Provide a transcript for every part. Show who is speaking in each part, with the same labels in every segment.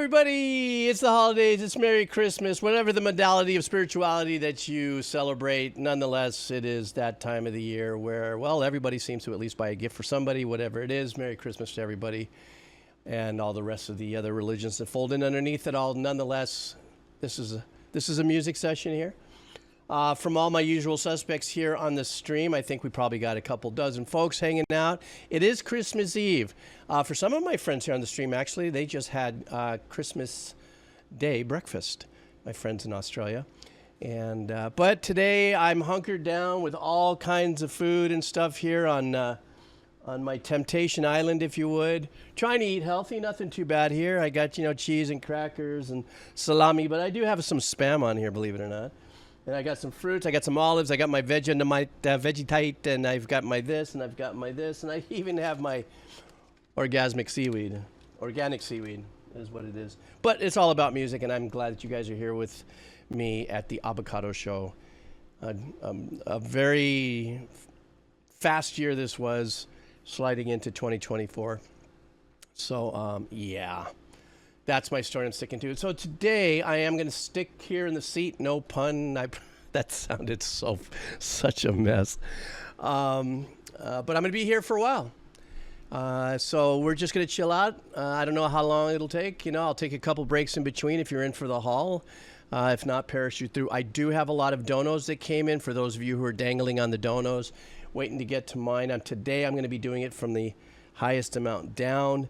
Speaker 1: everybody. It's the holidays. It's Merry Christmas. Whatever the modality of spirituality that you celebrate, nonetheless, it is that time of the year where, well, everybody seems to at least buy a gift for somebody, whatever it is. Merry Christmas to everybody and all the rest of the other religions that fold in underneath it all. Nonetheless, this is a music session here. From all my usual suspects here on the stream, I think we probably got a couple dozen folks hanging out. It is Christmas Eve. For some of my friends here on the stream, actually, they just had Christmas Day breakfast, my friends in Australia. And but today I'm hunkered down with all kinds of food and stuff here on my temptation island, if you would. Trying to eat healthy, nothing too bad here. I got, cheese and crackers and salami, but I do have some Spam on here, believe it or not. And I got some fruits, I got some olives, I got my Vegetite, and I've got my this, and I've got my this, and I even have my organic seaweed is what it is. But it's all about music, and I'm glad that you guys are here with me at the Avocado Show. A very fast year this was, sliding into 2024. So, yeah. That's my story I'm sticking to. So today I am going to stick here in the seat. No pun. That sounded such a mess. But I'm going to be here for a while. So we're just going to chill out. I don't know how long it'll take. I'll take a couple breaks in between if you're in for the haul. If not, parachute through. I do have a lot of donos that came in for those of you who are dangling on the donos, waiting to get to mine. Today I'm going to be doing it from the highest amount down.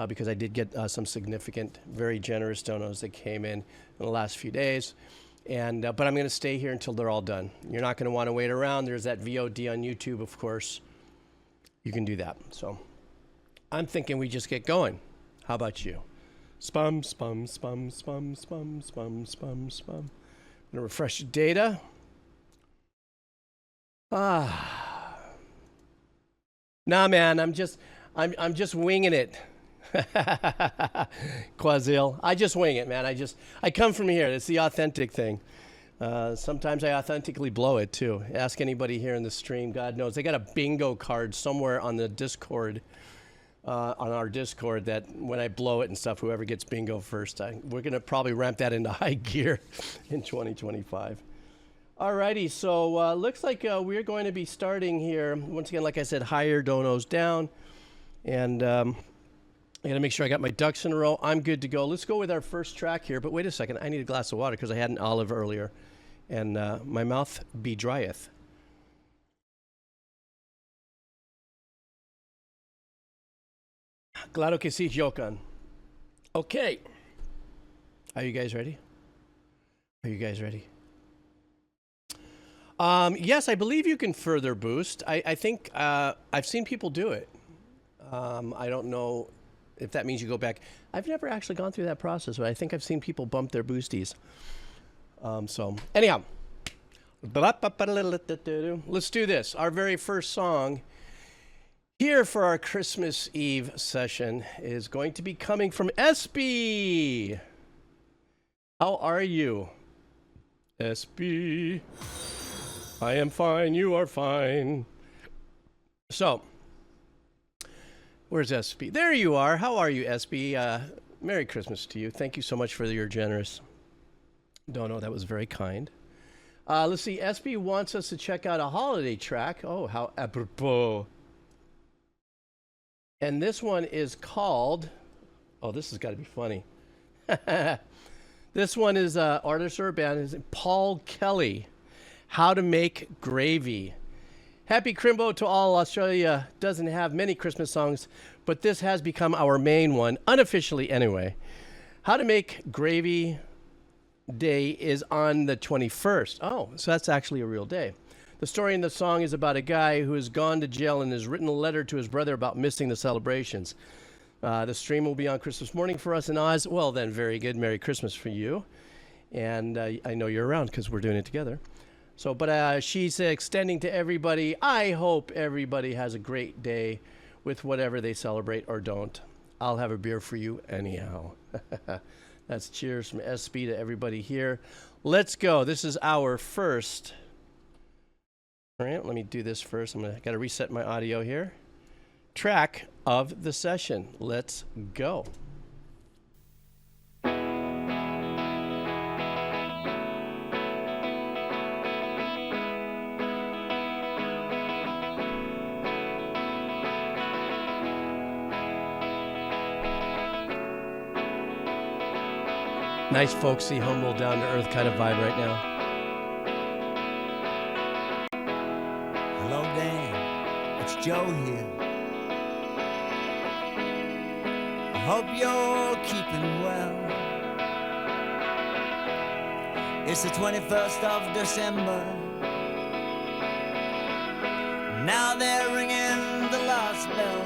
Speaker 1: Because I did get some significant, very generous donos that came in the last few days. And but I'm going to stay here until they're all done. You're not going to want to wait around. There's that VOD on YouTube, of course. You can do that. So I'm thinking we just get going. How about you? Spum, spum, spum, spum, spum, spum, spum, spum. I'm going to refresh the data. Nah, man, I'm just winging it. Quazil. I just wing it, man. I come from here. It's the authentic thing. Sometimes I authentically blow it too. Ask anybody here in the stream. God knows. They got a bingo card somewhere on the Discord, on our Discord, that when I blow it and stuff, whoever gets bingo first, we're going to probably ramp that into high gear in 2025. Alrighty, so looks like we're going to be starting here. Once again, like I said, higher donos down. And I got to make sure I got my ducks in a row. I'm good to go. Let's go with our first track here. But wait a second. I need a glass of water because I had an olive earlier. And my mouth be dryeth. Claro que sí, Jokan. Okay. Are you guys ready? Are you guys ready? Yes, I believe you can further boost. I think I've seen people do it. I don't know if that means you go back. I've never actually gone through that process, but I think I've seen people bump their boosties. So anyhow, let's do this. Our very first song here for our Christmas Eve session is going to be coming from SB. How are you, SB? I am fine. You are fine. So, where's SB? There you are. How are you, SB? Merry Christmas to you. Thank you so much for your generous dono. That was very kind. Let's see. SB wants us to check out a holiday track. Oh, how apropos. And this one is called... Oh, this has got to be funny. This one is artist or band is Paul Kelly. How to Make Gravy. Happy Crimbo to all. Australia doesn't have many Christmas songs, but this has become our main one, unofficially anyway. How to Make Gravy Day is on the 21st. Oh, so that's actually a real day. The story in the song is about a guy who has gone to jail and has written a letter to his brother about missing the celebrations. The stream will be on Christmas morning for us in Oz. Well, then, very good. Merry Christmas for you. And I know you're around because we're doing it together. So, but she's extending to everybody. I hope everybody has a great day with whatever they celebrate or don't. I'll have a beer for you anyhow. That's cheers from SB to everybody here. Let's go. This is our first. All right, let me do this first. Got to reset my audio here. Track of the session. Let's go. Nice folksy, humble, down-to-earth kind of vibe right now.
Speaker 2: Hello, Dan. It's Joe here. I hope you're keeping well. It's the 21st of December. Now they're ringing the last bell.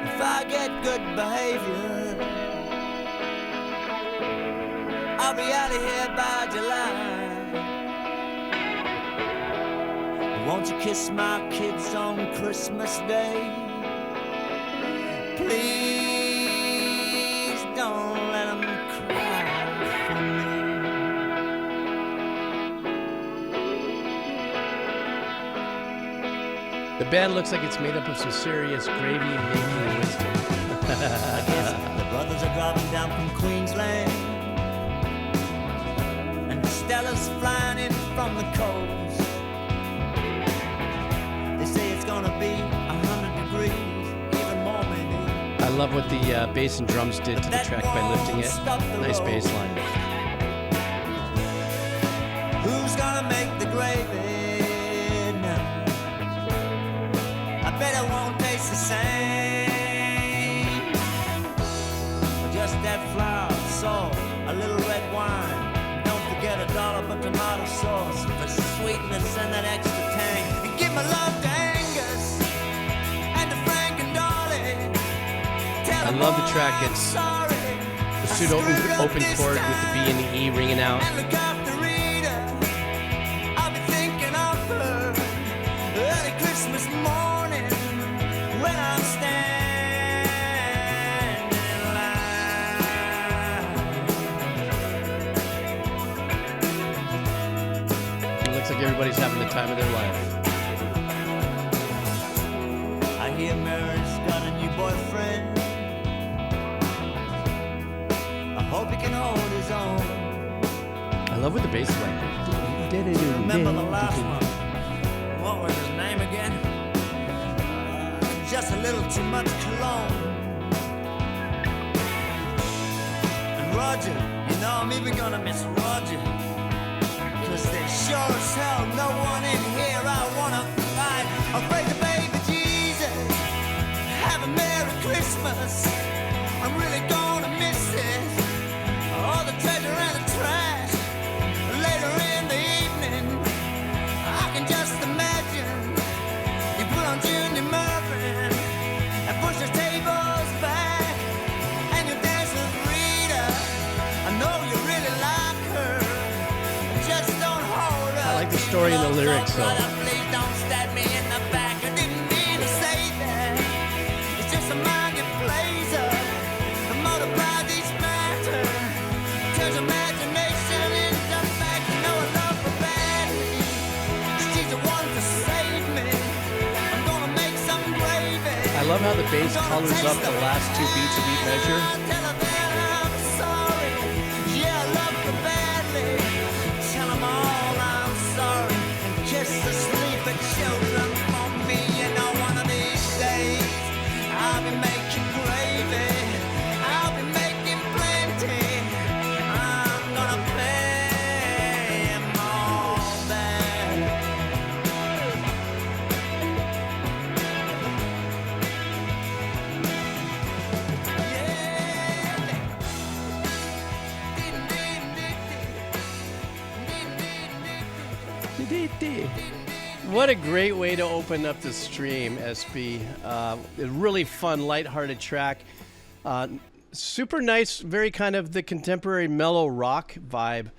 Speaker 2: If I get good behavior, I'll be out of here by July. Won't you kiss my kids on Christmas Day? Please don't let them cry for me.
Speaker 1: The band looks like it's made up of some serious gravy-making wisdom.
Speaker 2: I guess the brothers are driving down from Queensland, and Stella's flying in from the coast. They say it's gonna be 100 degrees, even more maybe.
Speaker 1: I love what the bass and drums did to the track by lifting it. Nice bass line.
Speaker 2: Who's gonna make the gravy now? I bet it won't taste the same. Just that flour, salt, a little red wine. Don't forget a dollop of tomato sauce for sweetness and that extra tang. And give my love to Angus and to Frank and Dolly.
Speaker 1: I love the track. It's the pseudo open chord with the B and the E ringing out.
Speaker 2: And look after Rita. I'll be thinking of her early Christmas morning when I'm standing in line.
Speaker 1: It looks like everybody's having the time of their life.
Speaker 2: I hear Mary's got a new boyfriend. I hope he can hold his own.
Speaker 1: I love what the bass is like.
Speaker 2: Remember the last one? What was his name again? Just a little too much cologne. And Roger, you know I'm even gonna miss Roger. Cause there's sure as hell no one in here I wanna fight. I'll pray to baby Jesus, have a Merry Christmas. I'm really gonna miss it. All the treasure and the trash. Later in the evening, I can just imagine you put on Junior Murphy and push the tables back, and you dance with Rita. I know you really like her, just don't hold her.
Speaker 1: I like the story and the lyrics, though.
Speaker 2: Please don't stab me in the back. I didn't mean to say that. It's just a mind that plays up. The motor bodies matter. Turns imagination into fact. You know I love her badly. She's the one to save me. I'm gonna make some gravy.
Speaker 1: I love how the bass colors up the last two beats of each measure.
Speaker 2: Tell her that I'm sorry. Yeah, I love her badly. Tell them all I'm sorry. And kiss the sleeping children for me. You know one of these days I'll be making gravy. I'll be making plenty. I'm gonna pay 'em all back.
Speaker 1: What a great way to open up the stream, SB. A really fun, lighthearted track. Super nice, very kind of the contemporary mellow rock vibe.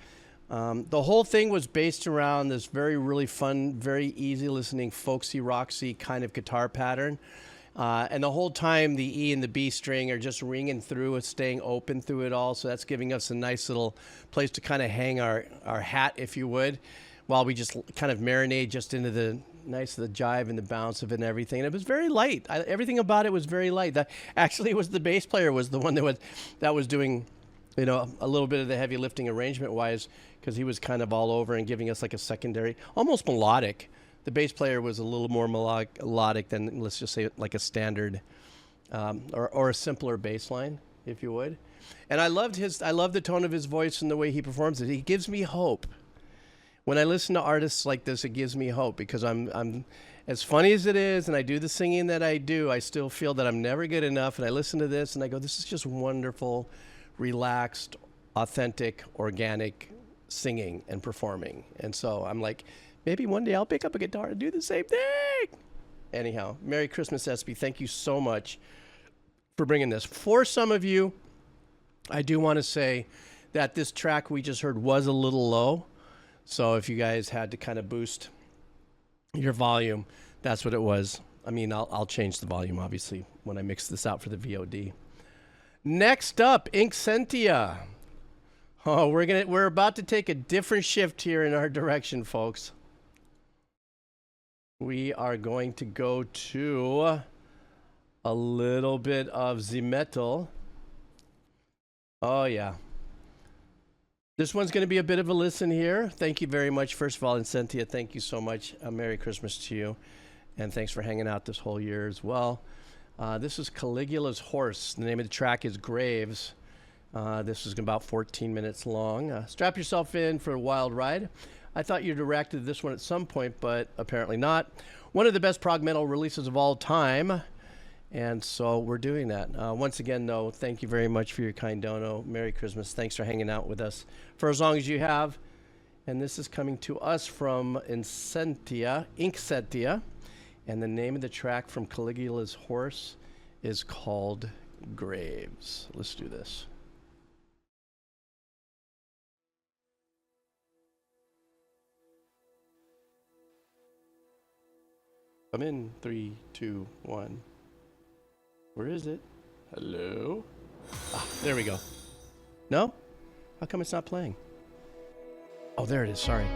Speaker 1: The whole thing was based around this really fun, very easy listening, folksy, roxy kind of guitar pattern. And the whole time the E and the B string are just ringing through and staying open through it all. So that's giving us a nice little place to kind of hang our hat, if you would, while we just kind of marinate just into the jive and the bounce of it and everything. And it was very light. Everything about it was very light. Actually, it was the bass player was the one that was doing, you know, a little bit of the heavy lifting arrangement wise, because he was kind of all over and giving us like a secondary, almost melodic. The bass player was a little more melodic than, let's just say, like a standard or a simpler bass line. if you would. And I love the tone of his voice and the way he performs it. He gives me hope. When I listen to artists like this, it gives me hope because I'm as funny as it is, and I do the singing that I do, I still feel that I'm never good enough. And I listen to this and I go, this is just wonderful, relaxed, authentic, organic singing and performing. And so I'm like, maybe one day I'll pick up a guitar and do the same thing. Anyhow, Merry Christmas, SB. Thank you so much for bringing this. For some of you, I do want to say that this track we just heard was a little low. So if you guys had to kind of boost your volume, that's what it was. I mean, I'll change the volume, obviously, when I mix this out for the VOD. Next up, Inksentia. Oh, we're about to take a different shift here in our direction, folks. We are going to go to a little bit of the metal. Oh, yeah. This one's going to be a bit of a listen here. Thank you very much. First of all, Incentia, thank you so much. Merry Christmas to you. And thanks for hanging out this whole year as well. This is Caligula's Horse. The name of the track is Graves. This is about 14 minutes long. Strap yourself in for a wild ride. I thought you'd reacted to this one at some point, but apparently not. One of the best prog metal releases of all time. And so we're doing that. Once again, though, thank you very much for your kind dono. Merry Christmas. Thanks for hanging out with us for as long as you have. And this is coming to us from Inksentia. And the name of the track from Caligula's Horse is called Graves. Let's do this. I'm in 3, 2, 1. Where is it? Hello? Ah, there we go. No? How come it's not playing? Oh, there it is. Sorry.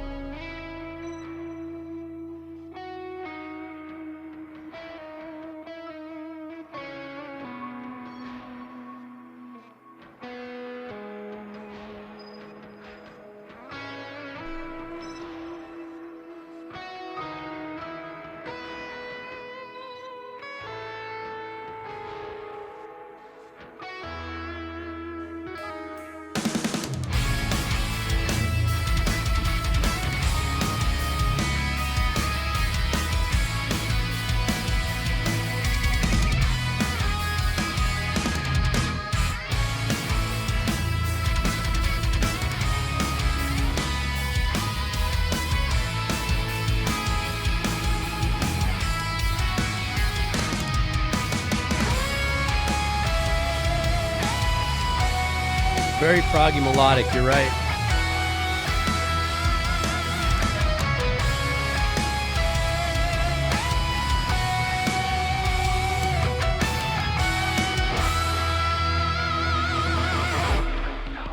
Speaker 1: Very proggy melodic, you're right.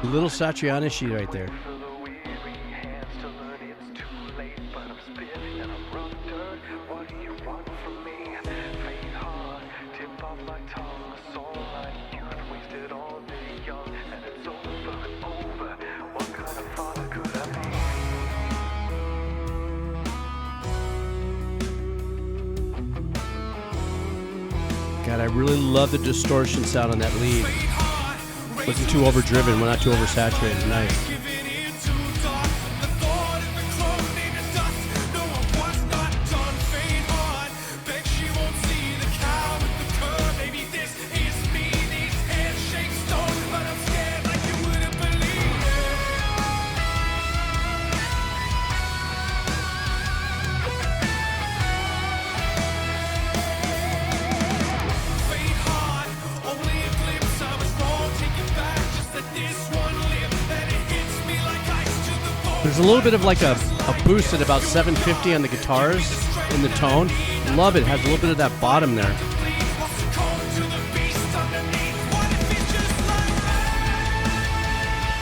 Speaker 1: Little Satriani right there. God, I really love the distortion sound on that lead. Wasn't too overdriven, well, not too oversaturated. Nice. There's a little bit of like a boost at about 750 on the guitars in the tone. Love it. Has a little bit of that bottom there.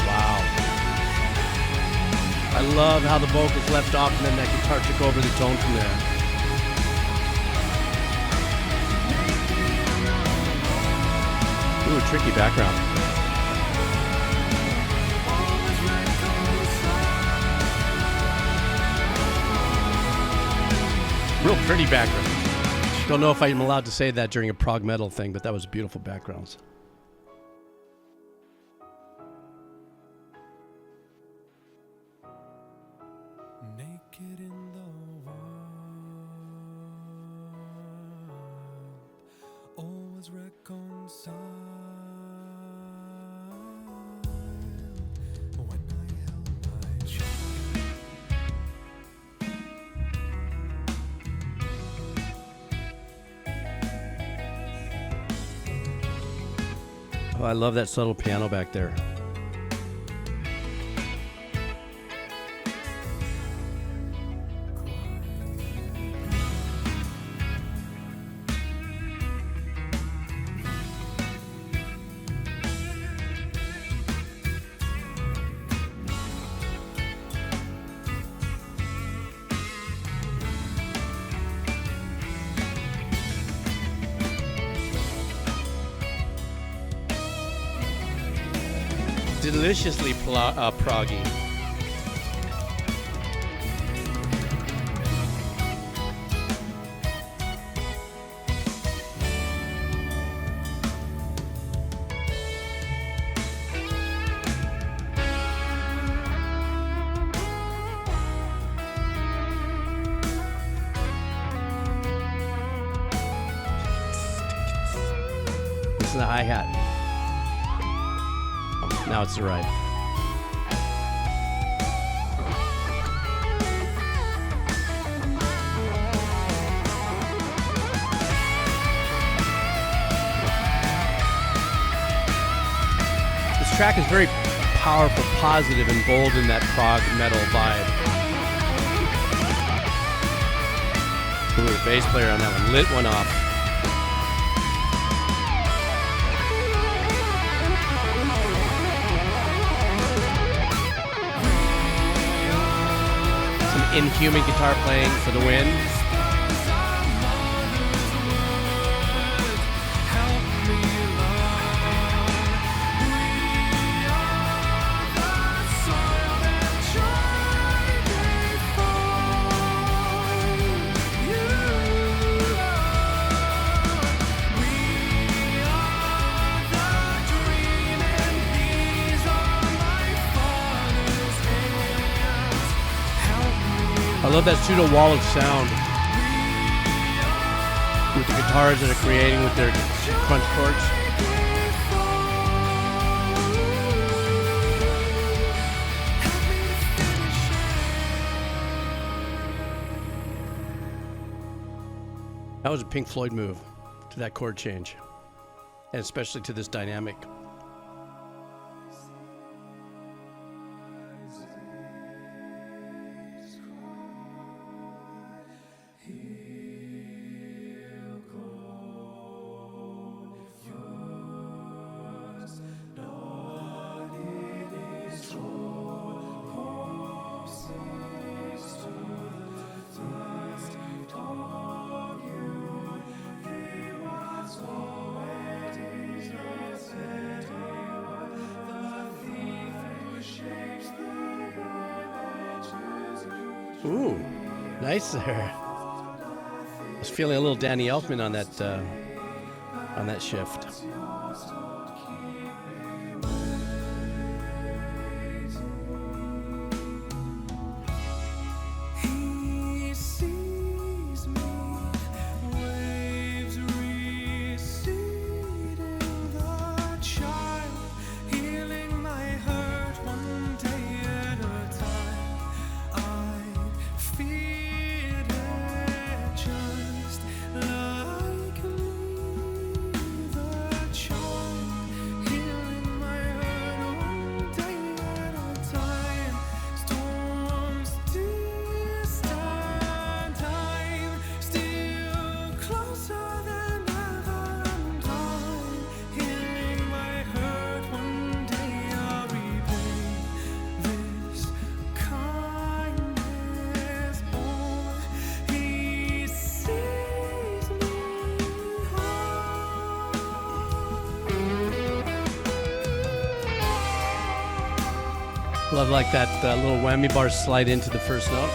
Speaker 1: Wow. I love how the vocals left off and then that guitar took over the tone from there. Ooh, tricky background. Real pretty background. Don't know if I'm allowed to say that during a prog metal thing, but that was beautiful backgrounds.
Speaker 3: was reconciled when I held my child.
Speaker 1: Oh, I love that subtle piano back there. Deliciously proggy. This is the hi-hat. Now it's the right. This track is very powerful, positive, and bold in that prog metal vibe. Ooh, the bass player on that one lit one off. Inhuman guitar playing for the win. I love that pseudo wall of sound with the guitars that are creating with their crunch chords. That was a Pink Floyd move to that chord change, and especially to this dynamic. Ooh, nice there. I was feeling a little Danny Elfman on that shift. Love like that little whammy bar slide into the first note.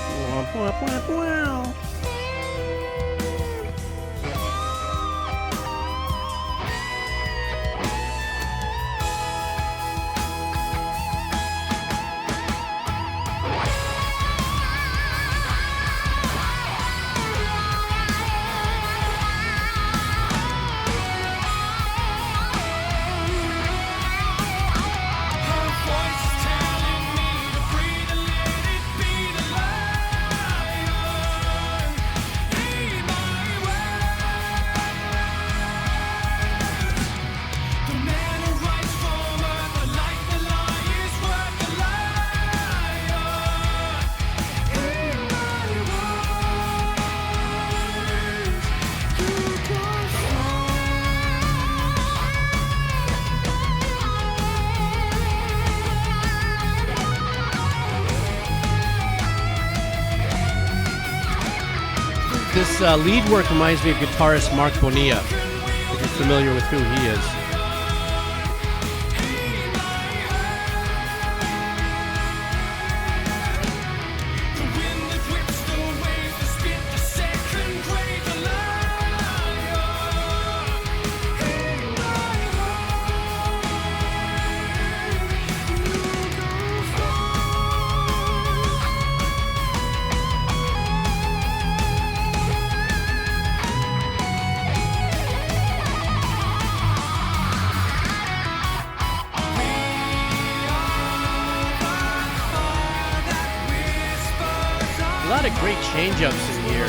Speaker 1: This lead work reminds me of guitarist Mark Bonilla, if you're familiar with who he is. A lot of great change-ups in here.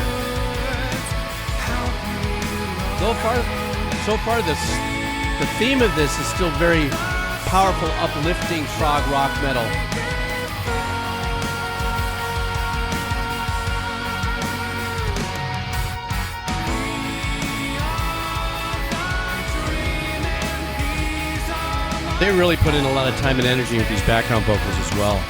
Speaker 1: So far, the theme of this is still very powerful, uplifting prog rock metal. They really put in a lot of time and energy with these background vocals as well.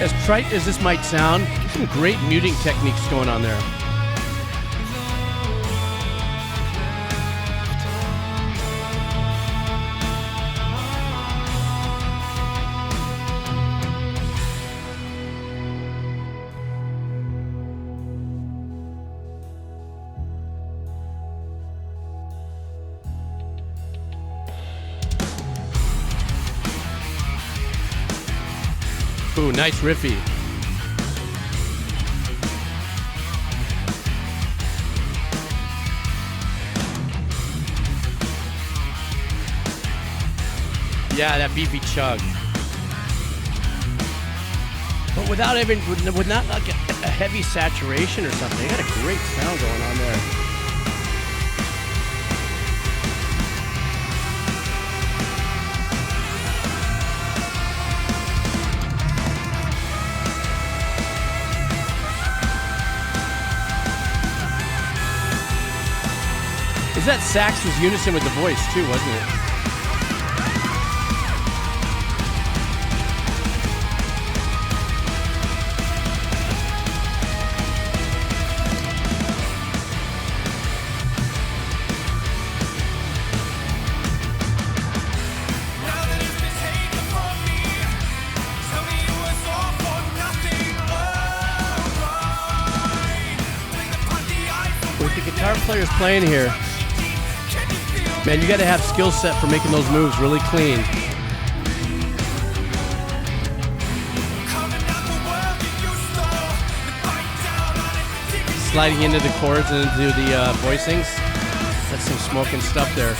Speaker 1: As trite as this might sound, some great muting techniques going on there. Ooh, nice riffy. Yeah, that beefy chug. But without not like a heavy saturation or something. They got a great sound going on there. That sax was unison with the voice too, wasn't it? With the guitar players playing here, man, you got to have skill set for making those moves really clean. Sliding into the chords and into the voicings. That's some smoking stuff there.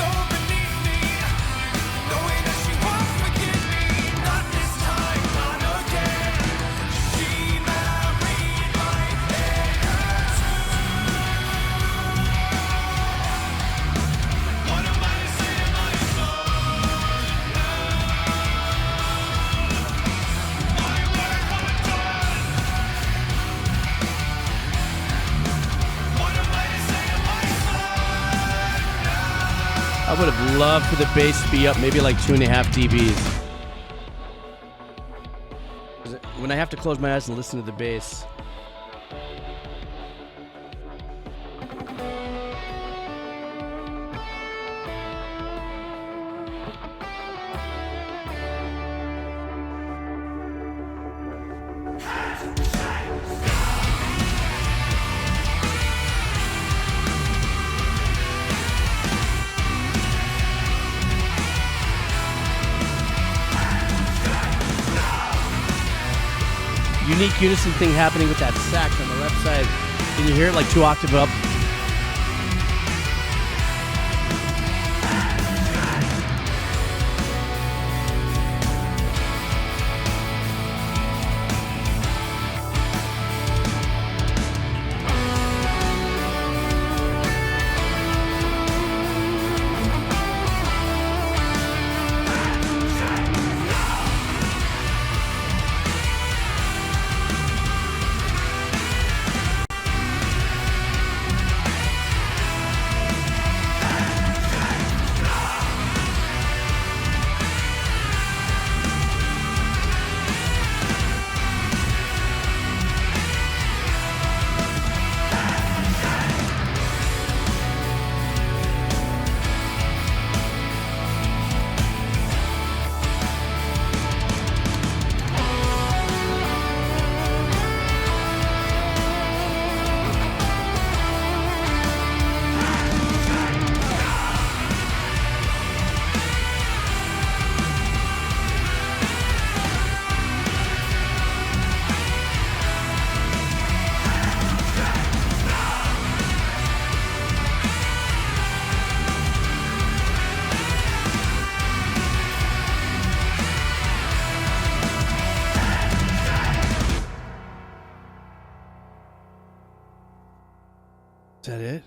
Speaker 1: I would have loved for the bass to be up maybe like 2.5 dBs. When I have to close my eyes and listen to the bass. Unique unison thing happening with that sax on the left side. Can you hear it like 2 octaves up? that it?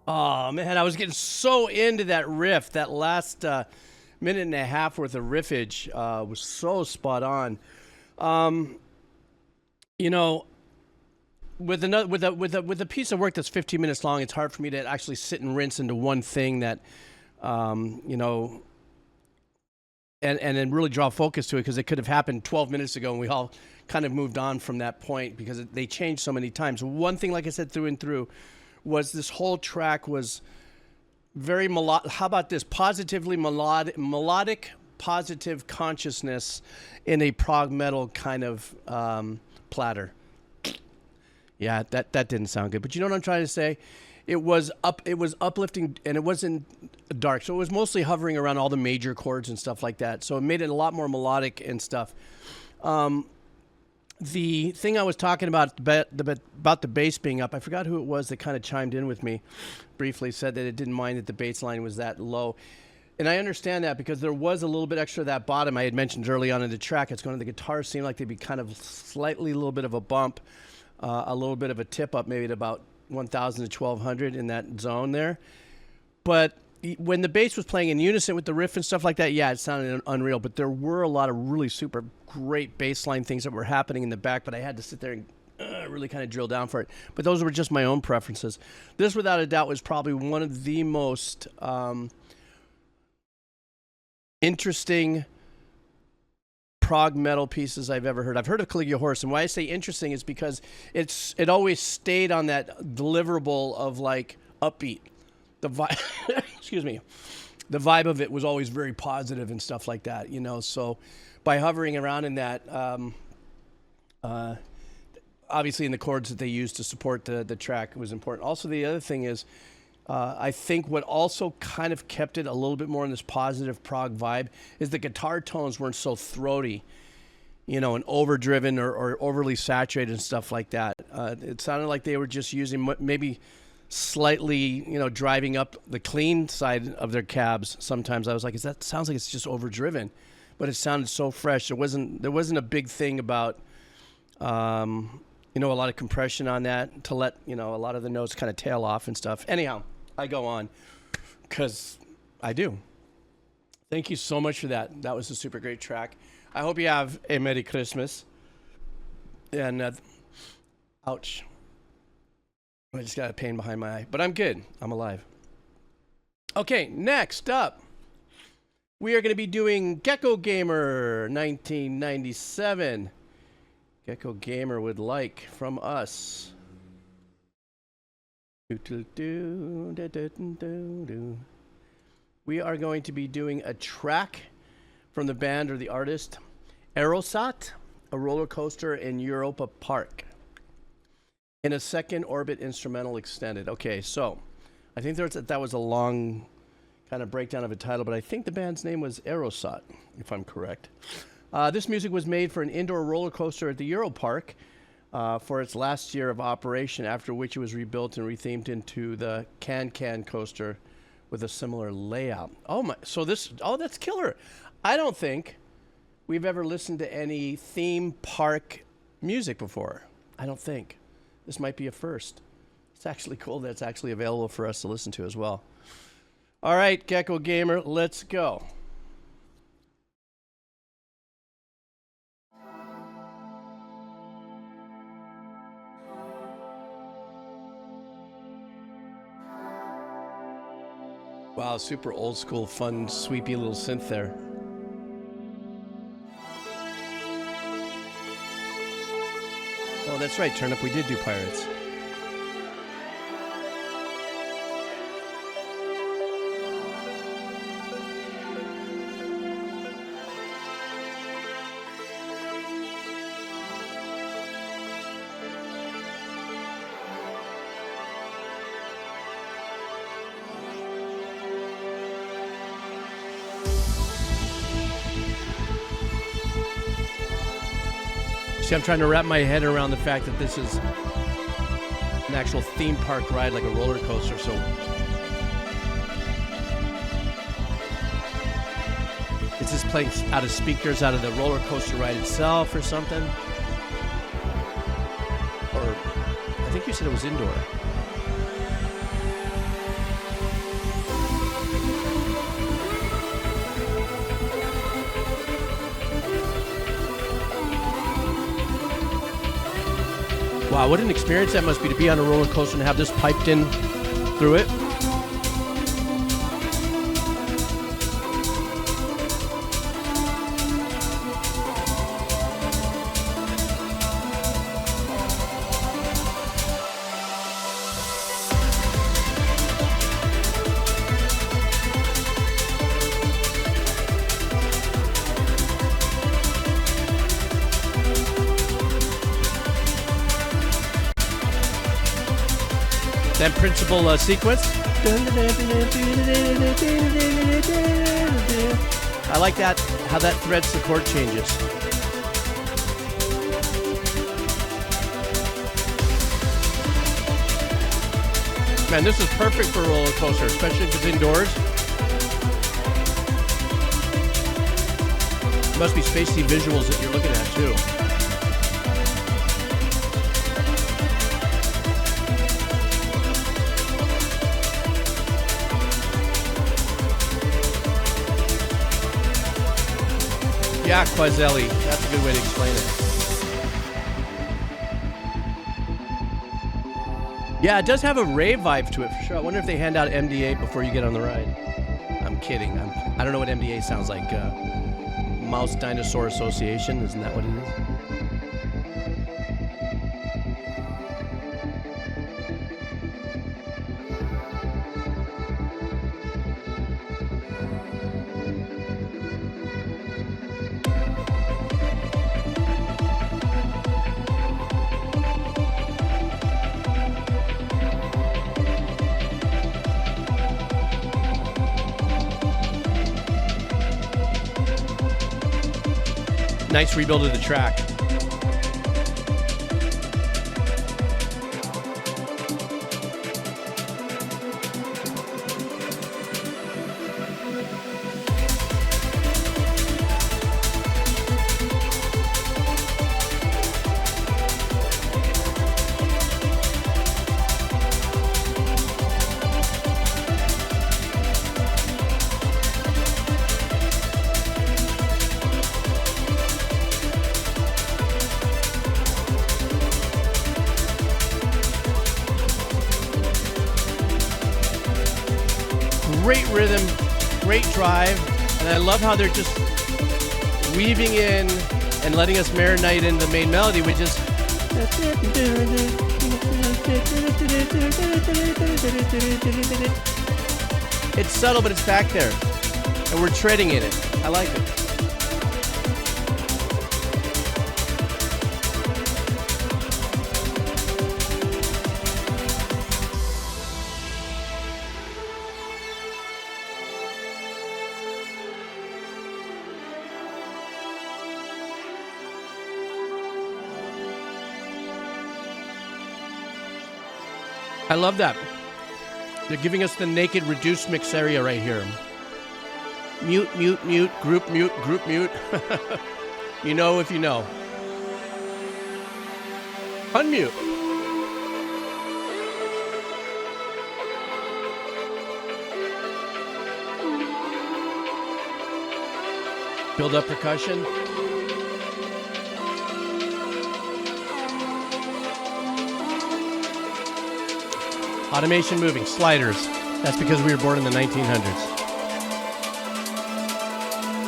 Speaker 1: Oh, man, I was getting so into that riff. That last minute and a half worth of riffage was so spot on. You know, with a piece of work that's 15 minutes long, it's hard for me to actually sit and rinse into one thing that, you know, and then really draw focus to it, because it could have happened 12 minutes ago and we all kind of moved on from that point because they changed so many times. One thing, like I said, through and through, was this whole track was very melodic. How about this? Positively melodic, positive consciousness in a prog metal kind of platter. Yeah, that didn't sound good. But you know what I'm trying to say? It was uplifting, and it wasn't dark. So it was mostly hovering around all the major chords and stuff like that. So it made it a lot more melodic and stuff. The thing I was talking about the bass being up, I forgot who it was that kind of chimed in with me briefly, said that it didn't mind that the bass line was that low. And I understand that, because there was a little bit extra of that bottom I had mentioned early on in the track. It's going to the guitar seemed like they'd be kind of slightly a little bit of a bump, a little bit of a tip up, maybe at about 1,000 to 1,200 in that zone there. But when the bass was playing in unison with the riff and stuff like that, yeah, it sounded unreal. But there were a lot of really super great bass line things that were happening in the back, but I had to sit there and really kind of drill down for it. But those were just my own preferences. This, without a doubt, was probably one of the most interesting prog metal pieces I've ever heard. I've heard of Caligula Horse, and why I say interesting is because it always stayed on that deliverable of like upbeat. The vibe, excuse me, the vibe of it was always very positive and stuff like that, you know. So by hovering around in that, obviously in the chords that they used to support the track was important. Also, the other thing is, I think what also kind of kept it a little bit more in this positive prog vibe is the guitar tones weren't so throaty, you know, and overdriven or overly saturated and stuff like that. It sounded like they were just using maybe slightly, you know, driving up the clean side of their cabs. Sometimes I was like, that sounds like it's just overdriven, but it sounded so fresh. There wasn't a big thing about, you know, a lot of compression on that to let, you know, a lot of the notes kind of tail off and stuff. Anyhow, I go on because I do. Thank you so much for that. That was a super great track. I hope you have a Merry Christmas. And, ouch. I just got a pain behind my eye, but I'm good. I'm alive. Okay, next up, we are going to be doing Gecko Gamer 1997. Gecko Gamer would like from us. We are going to be doing a track from the band or the artist Eurosat, a roller coaster in Europa Park, in a second orbit instrumental extended. Okay, so I think that was a long kind of breakdown of a title, but I think the band's name was Eurosat, if I'm correct. This music was made for an indoor roller coaster at the Euro Park for its last year of operation, after which it was rebuilt and rethemed into the Can-Can coaster with a similar layout. That's killer. I don't think we've ever listened to any theme park music before. I don't think. This might be a first. It's actually cool that it's actually available for us to listen to as well. All right, Gecko Gamer, let's go. Wow, super old school, fun, sweepy little synth there. Oh, that's right, Turnip, we did do Pirates. See, I'm trying to wrap my head around the fact that this is an actual theme park ride, like a roller coaster. So is this playing out of speakers out of the roller coaster ride itself or something? Or I think you said it was indoor. Wow, what an experience that must be to be on a roller coaster and have this piped in through it. That principal sequence. I like that, how that threads the chord changes. Man, this is perfect for a roller coaster, especially if it's indoors. Must be spacey visuals that you're looking at too. Yeah, Quazelli. That's a good way to explain it. Yeah, it does have a rave vibe to it for sure. I wonder if they hand out MDA before you get on the ride. I'm kidding. I don't know what MDA sounds like. Mouse Dinosaur Association. Isn't that what it is? Nice rebuild of the track. Great rhythm, great drive, and I love how they're just weaving in and letting us marinate in the main melody, which is it's subtle, but it's back there, and we're treading in it. I like it. I love that. They're giving us the naked reduced mix area right here. Mute, mute, mute, group mute, group mute. You know if you know. Unmute. Build up percussion. Automation moving, sliders. That's because we were born in the 1900s.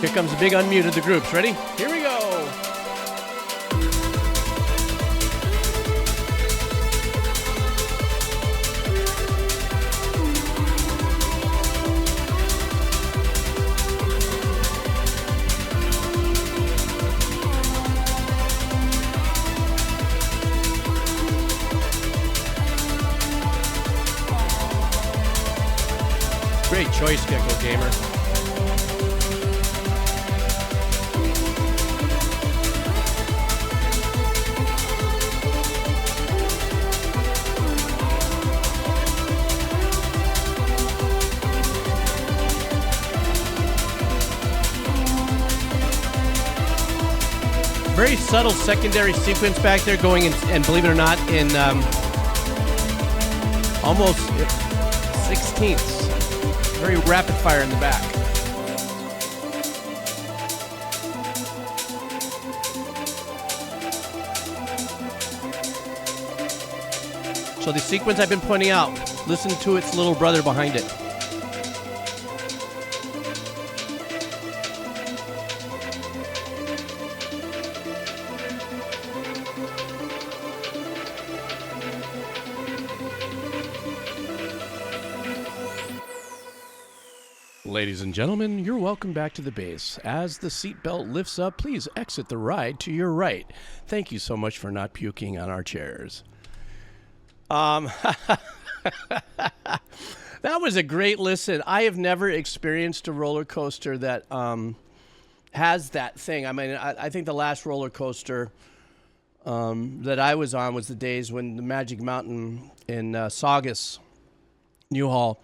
Speaker 1: Here comes the big unmute of the groups. Ready? Here we go. Great choice, Gecko Gamer. Very subtle secondary sequence back there going in, and believe it or not, in almost 16ths. Very rapid fire in the back. So the sequence I've been pointing out, listen to its little brother behind it. Ladies and gentlemen, you're welcome back to the base. As the seatbelt lifts up, please exit the ride to your right. Thank you so much for not puking on our chairs. That was a great listen. I have never experienced a roller coaster that has that thing. I mean, I think the last roller coaster that I was on was the days when the Magic Mountain in Saugus, Newhall.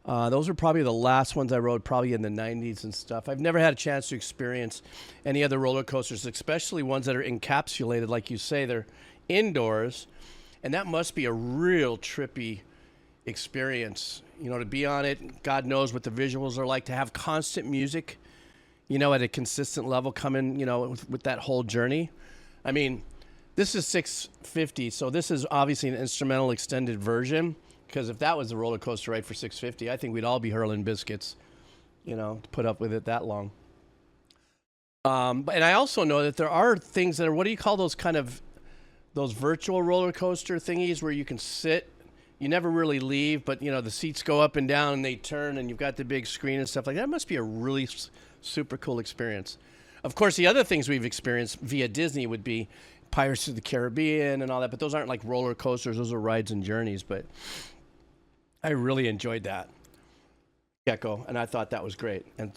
Speaker 1: Those were probably the last ones I rode, probably in the 90s and stuff. I've never had a chance to experience any other roller coasters, especially ones that are encapsulated, like you say, they're indoors. And that must be a real trippy experience, you know, to be on it. God knows what the visuals are like, to have constant music, you know, at a consistent level coming, you know, with that whole journey. I mean, this is 650, so this is obviously an instrumental extended version. Because if that was the roller coaster ride for 650, I think we'd all be hurling biscuits, you know, to put up with it that long. And I also know that there are things that are, what do you call those kind of, those virtual roller coaster thingies where you can sit, you never really leave, but, you know, the seats go up and down and they turn and you've got the big screen and stuff like that. It must be a really super cool experience. Of course, the other things we've experienced via Disney would be Pirates of the Caribbean and all that, but those aren't like roller coasters. Those are rides and journeys, but I really enjoyed that, Gecko, and I thought that was great. And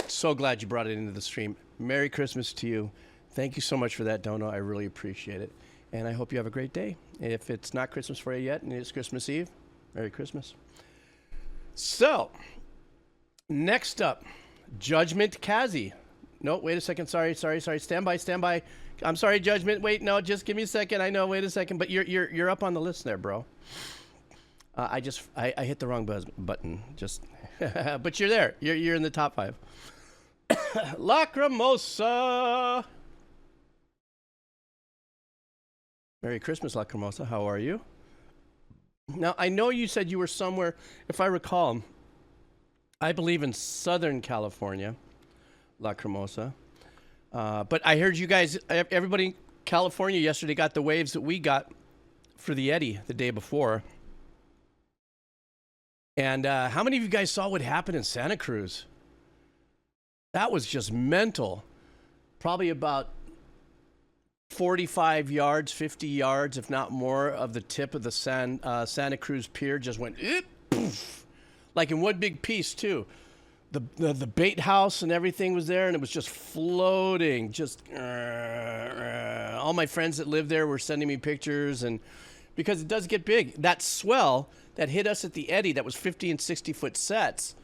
Speaker 1: so glad you brought it into the stream. Merry Christmas to you. Thank you so much for that, Dono. I really appreciate it. And I hope you have a great day. If it's not Christmas for you yet and it's Christmas Eve, Merry Christmas. So, next up, Judgment Kazi. No, wait a second. Sorry. Stand by. I'm sorry, Judgment. Wait, no, just give me a second. I know, wait a second. But you're up on the list there, bro. I hit the wrong button. Just, but you're there. You're in the top 5. Lacrimosa. Merry Christmas, Lacrimosa. How are you? Now, I know you said you were somewhere, if I recall, I believe in Southern California, Lacrimosa. But I heard you guys, everybody in California yesterday got the waves that we got for the Eddy the day before. And how many of you guys saw what happened in Santa Cruz? That was just mental. Probably about 45 yards, 50 yards, if not more, of the tip of the Santa Cruz Pier just went, poof, like in one big piece, too. The bait house and everything was there, and it was just floating. Just all my friends that live there were sending me pictures, and because it does get big. That swell that hit us at the Eddy, that was 50 and 60-foot sets,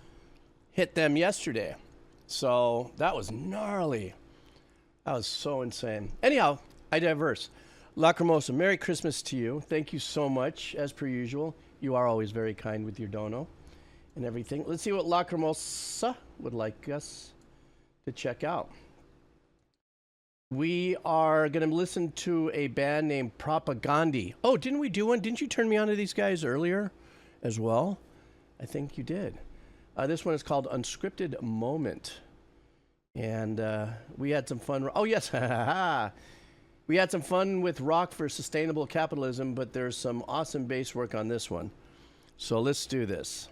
Speaker 1: hit them yesterday. So that was gnarly. That was so insane. Anyhow, I diverse. Lacrimosa, Merry Christmas to you. Thank you so much, as per usual. You are always very kind with your dono and everything. Let's see what Lacrimosa would like us to check out. We are going to listen to a band named Propagandhi. Oh, didn't we do one? Didn't you turn me on to these guys earlier as well? I think you did. This one is called Unscripted Moment. And we had some fun. Oh, yes. We had some fun with rock for sustainable capitalism, but there's some awesome bass work on this one. So let's do this.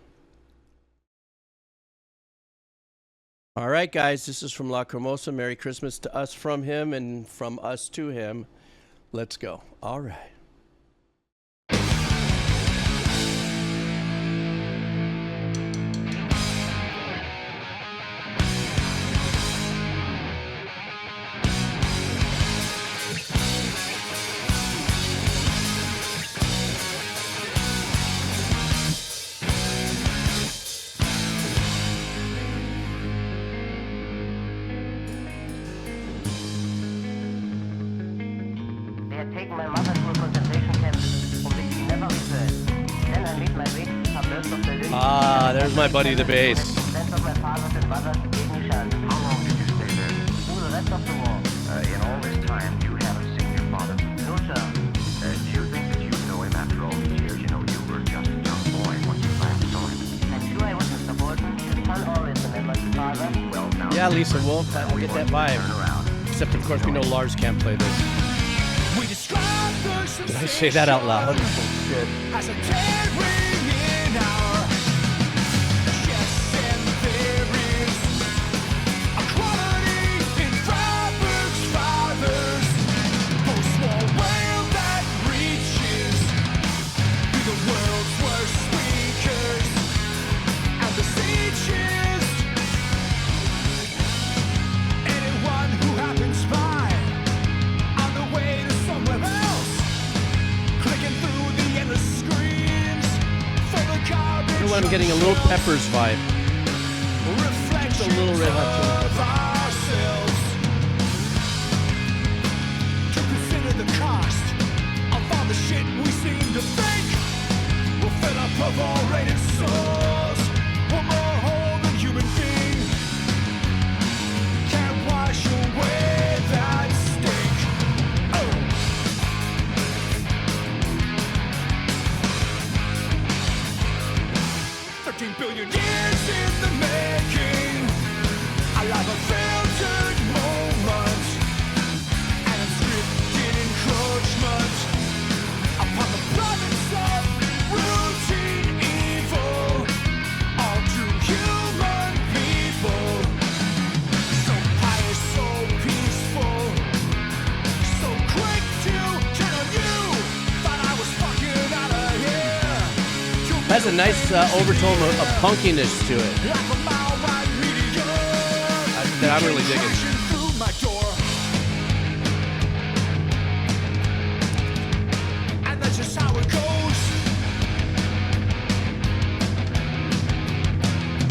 Speaker 1: All right, guys, this is from Lacrimosa. Merry Christmas to us from him and from us to him. Let's go. All right. There's my buddy, the bass.
Speaker 4: How long did you stay there? In all this time, you haven't seen your father?
Speaker 2: No, sir.
Speaker 4: Do you think that you know him after all these years?
Speaker 1: Yeah, Lisa Wolf, I get that vibe. Except, of course, we know Lars can't play this. Did I say that out loud? Shit.
Speaker 2: As a tearing in our chests and theories, equality in Freiburg's fathers, post-war whale that reaches to the world's worst speakers and the sieges. Anyone who happens by on the way to somewhere else, clicking through the endless screens for the garbage.
Speaker 1: You know what? I'm getting a little Peppers vibe.
Speaker 2: Reflection
Speaker 1: Just a little Red Hot Chili
Speaker 2: of
Speaker 1: Peppers.
Speaker 2: ourselves. To consider the cost of all the shit we seem to think will fill up overrated souls. We're more whole than human beings. Can't wash away that stink. Oh. 13 billion years in the making. I love a filtered moment, an unscripted encroachment upon the province of routine evil, all true human people. So pious, so peaceful, so quick to channel you. Thought I was fucking out of here.
Speaker 1: Has a nice overtone of punkiness to it
Speaker 2: Like a aawright meteor.
Speaker 1: that I'm really digging.
Speaker 2: Crashing through my door. And that's just how it goes.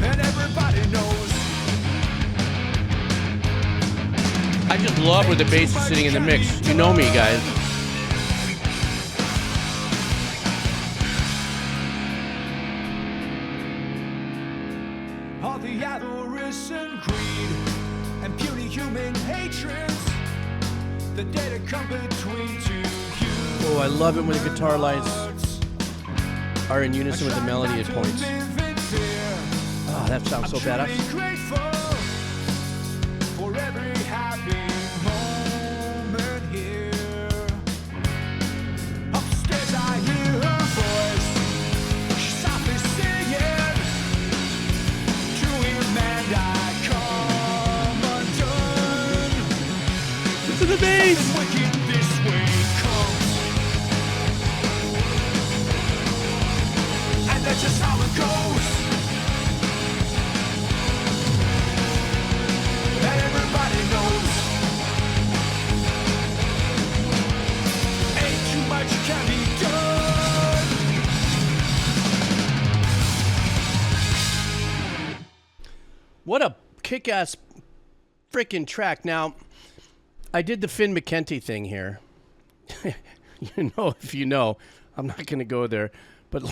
Speaker 2: And everybody knows.
Speaker 1: I just love where the bass is sitting in the mix. You know me, guys.
Speaker 2: All the avarice and greed and puny human hatreds, the data come between two humans.
Speaker 1: Oh, I love it when the guitar lines are in unison with the melody at points. Oh, that sounds so badass.
Speaker 2: Grateful for every happy moment here. Upstairs I hear her voice. She's softly singing to him, and I come undone.
Speaker 1: Listen to the bass.
Speaker 2: Wicked this way comes, and that's just how it goes. That everybody knows. Ain't too much can be done.
Speaker 1: What a kick-ass freaking track. Now, I did the Finn McKenty thing here. You know, if you know, I'm not going to go there, but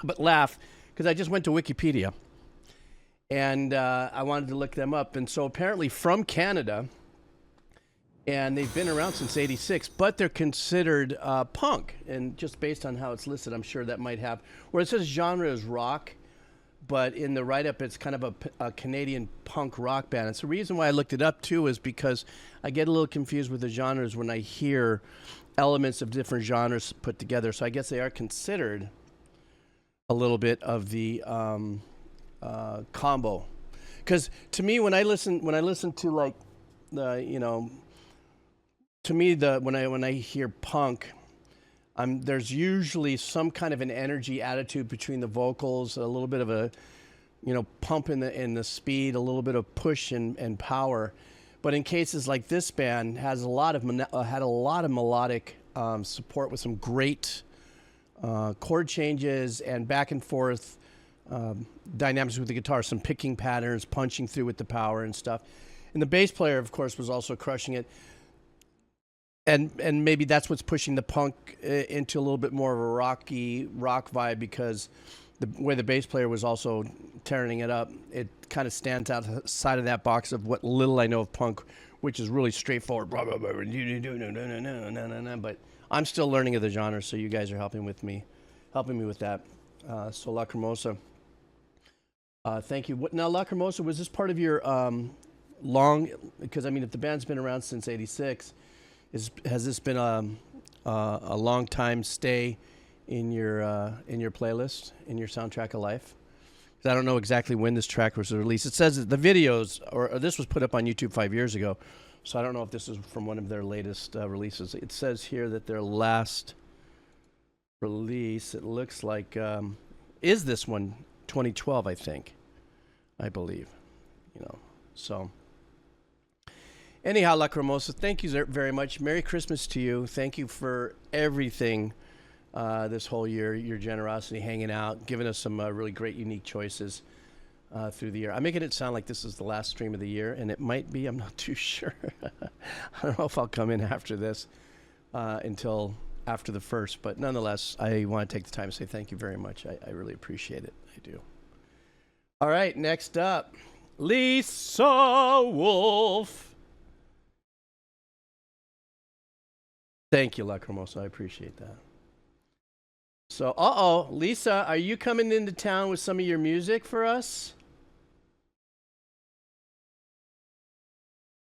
Speaker 1: but laugh, because I just went to Wikipedia, and I wanted to look them up. And so apparently from Canada, and they've been around since '86, but they're considered punk. And just based on how it's listed, I'm sure that might have, where it says genre is rock, but in the write-up, it's kind of a Canadian punk rock band. It's the reason why I looked it up, too, is because I get a little confused with the genres when I hear elements of different genres put together. So I guess they are considered a little bit of the combo. Because to me, when I listen to like the, you know, to me when I hear punk, there's usually some kind of an energy attitude between the vocals, a little bit of a, you know, pump in the speed, a little bit of push and power. But in cases like this band has a lot of had a lot of melodic support with some great chord changes and back and forth dynamics with the guitar, some picking patterns, punching through with the power and stuff. And the bass player, of course, was also crushing it. And maybe that's what's pushing the punk into a little bit more of a rock vibe, because the way the bass player was also tearing it up, it kind of stands outside of that box of what little I know of punk, which is really straightforward. Blah, blah, blah, but I'm still learning of the genre, so you guys are helping me with that. So Lacrimosa, thank you. Now, Lacrimosa, was this part of your long, because I mean, if the band's been around since '86, has this been a long time stay in your playlist, in your soundtrack of life? 'Cause I don't know exactly when this track was released. It says that the videos, or this was put up on YouTube 5 years ago, so I don't know if this is from one of their latest releases. It says here that their last release, it looks like, is this one, 2012, I believe, you know, so. Anyhow, Lacrimosa, thank you very much. Merry Christmas to you. Thank you for everything this whole year, your generosity, hanging out, giving us some really great, unique choices through the year. I'm making it sound like this is the last stream of the year, and it might be. I'm not too sure. I don't know if I'll come in after this until after the first, but nonetheless, I want to take the time to say thank you very much. I really appreciate it. I do. All right, next up, Lisa Wolf. Thank you, Lacrimosa. I appreciate that. So, Lisa, are you coming into town with some of your music for us?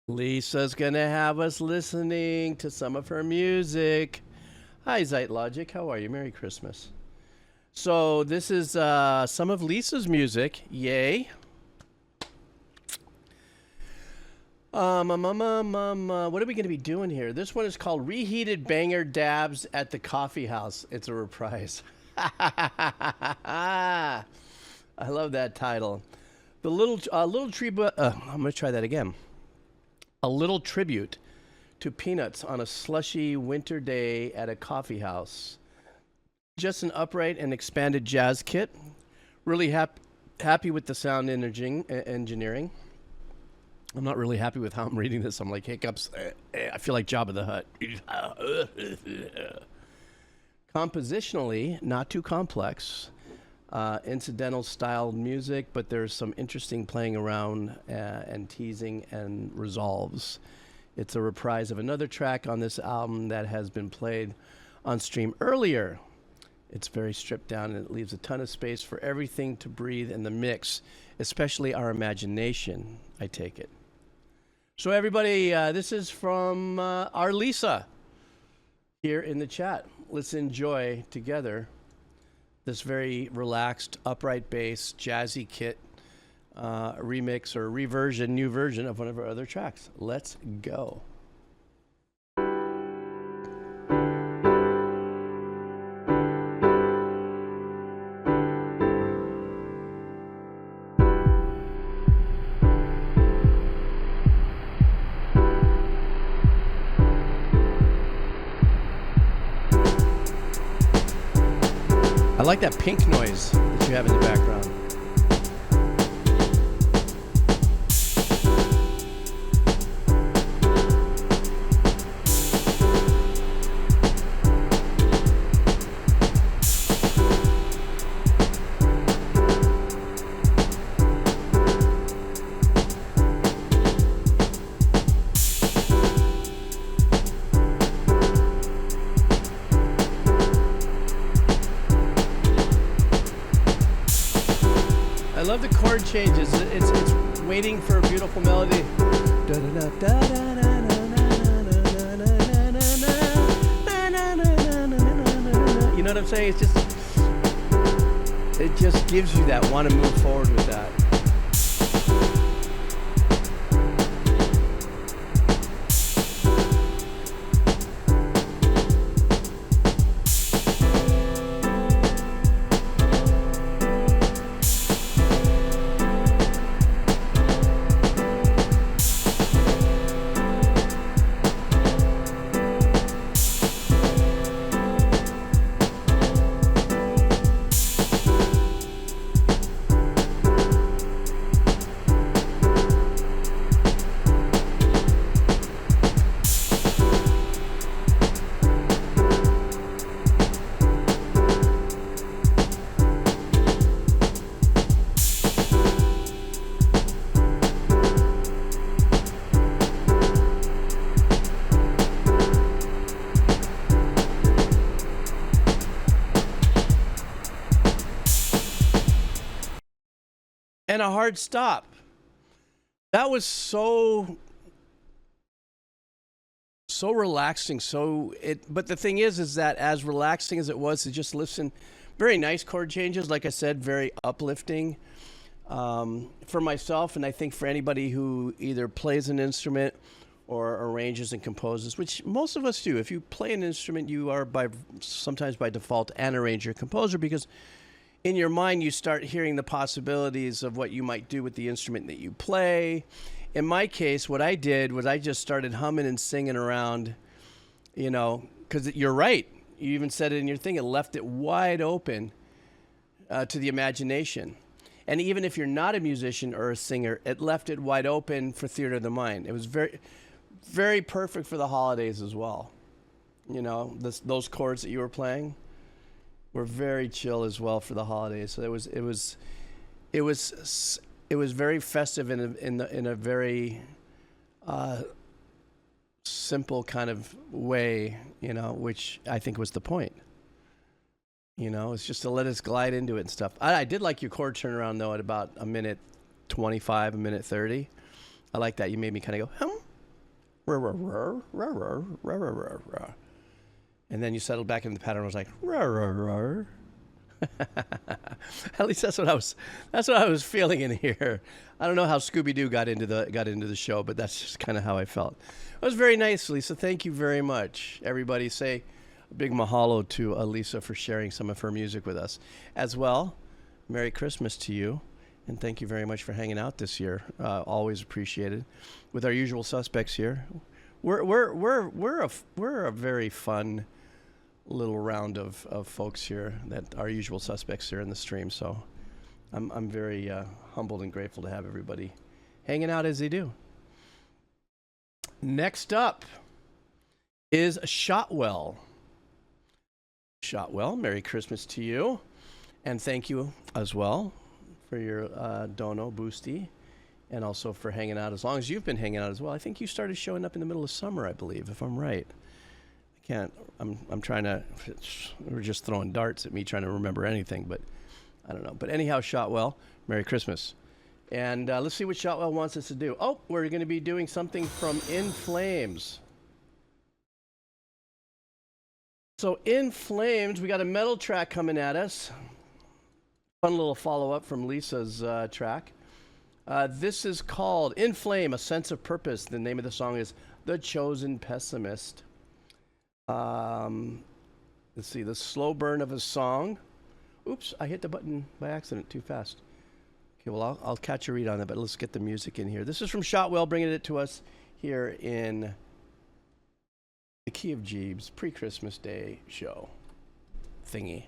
Speaker 1: Lisa's going to have us listening to some of her music. Hi, Zeit Logic. How are you? Merry Christmas. So, this is some of Lisa's music. Yay. What are we going to be doing here? This one is called Reheated Banger Dabs at the Coffee House. It's a reprise. I love that title. The little tribute. I'm going to try that again. A little tribute to Peanuts on a slushy winter day at a coffee house. Just an upright and expanded jazz kit. Really happy with the sound engineering. I'm not really happy with how I'm reading this. I'm like hiccups. I feel like Jabba the Hutt. Compositionally, not too complex. Incidental styled music, but there's some interesting playing around and teasing and resolves. It's a reprise of another track on this album that has been played on stream earlier. It's very stripped down and it leaves a ton of space for everything to breathe in the mix, especially our imagination, I take it. So everybody, this is from our Lisa here in the chat. Let's enjoy together this very relaxed, upright bass, jazzy kit remix or reversion, new version of one of our other tracks. Let's go. I like that pink noise that you have in the background. I love the chord changes. It's waiting for a beautiful melody. You know what I'm saying? It just gives you that want to move forward with that. And a hard stop. That was so relaxing. But the thing is that as relaxing as it was to just listen, very nice chord changes. Like I said, very uplifting for myself, and I think for anybody who either plays an instrument or arranges and composes, which most of us do. If you play an instrument, you are sometimes by default an arranger composer, because in your mind you start hearing the possibilities of what you might do with the instrument that you play. In my case, what I did was I just started humming and singing around, because you're right. You even said it in your thing. It left it wide open to the imagination. And even if you're not a musician or a singer, it left it wide open for theater of the mind. It was very, very perfect for the holidays as well. Those chords that you were playing were very chill as well for the holidays. So it was very festive in a very simple kind of way, which I think was the point. It's just to let us glide into it and stuff. I did like your chord turnaround though at about a minute 25, a minute 30. I like that. You made me kind of go and then you settled back into the pattern. I was like At least that's what I was feeling in here. I don't know how Scooby-Doo got into the show, but that's just kind of how I felt. It was very nice, Lisa. Thank you very much. Everybody say a big mahalo to Lisa for sharing some of her music with us. As well, Merry Christmas to you, and thank you very much for hanging out this year. Always appreciated. With our usual suspects here, we're a very fun little round of folks here that are usual suspects here in the stream. So I'm very humbled and grateful to have everybody hanging out as they do. Next up is Shotwell. Shotwell, Merry Christmas to you. And thank you as well for your dono, Boosty, and also for hanging out as long as you've been hanging out as well. I think you started showing up in the middle of summer, I believe, if I'm right. I'm trying to, we're just throwing darts at me trying to remember anything, but I don't know. But anyhow, Shotwell, Merry Christmas. And let's see what Shotwell wants us to do. Oh, we're going to be doing something from In Flames. So In Flames, we got a metal track coming at us. Fun little follow-up from Lisa's track. This is called In Flame, A Sense of Purpose. The name of the song is The Chosen Pessimist. Let's see, the slow burn of a song. Oops, I hit the button by accident too fast. Okay, well, I'll catch a read on that, but let's get the music in here. This is from Shotwell, bringing it to us here in the Key of Jeeves pre-Christmas Day show thingy.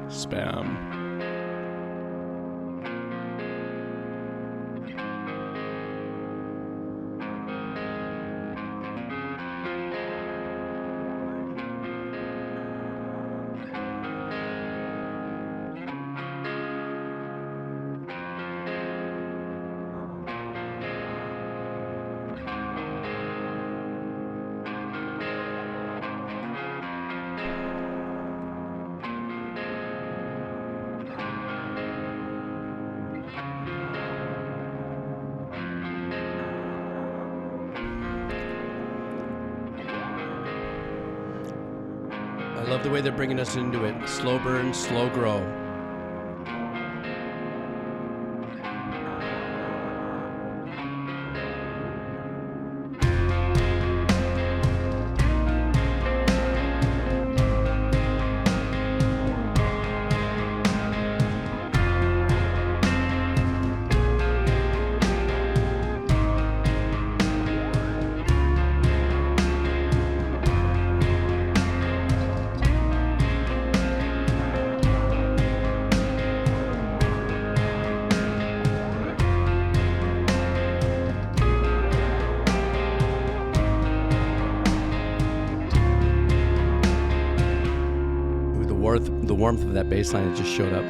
Speaker 1: Spam. I love the way they're bringing us into it. Slow burn, slow grow. The warmth of that bass line that just showed up.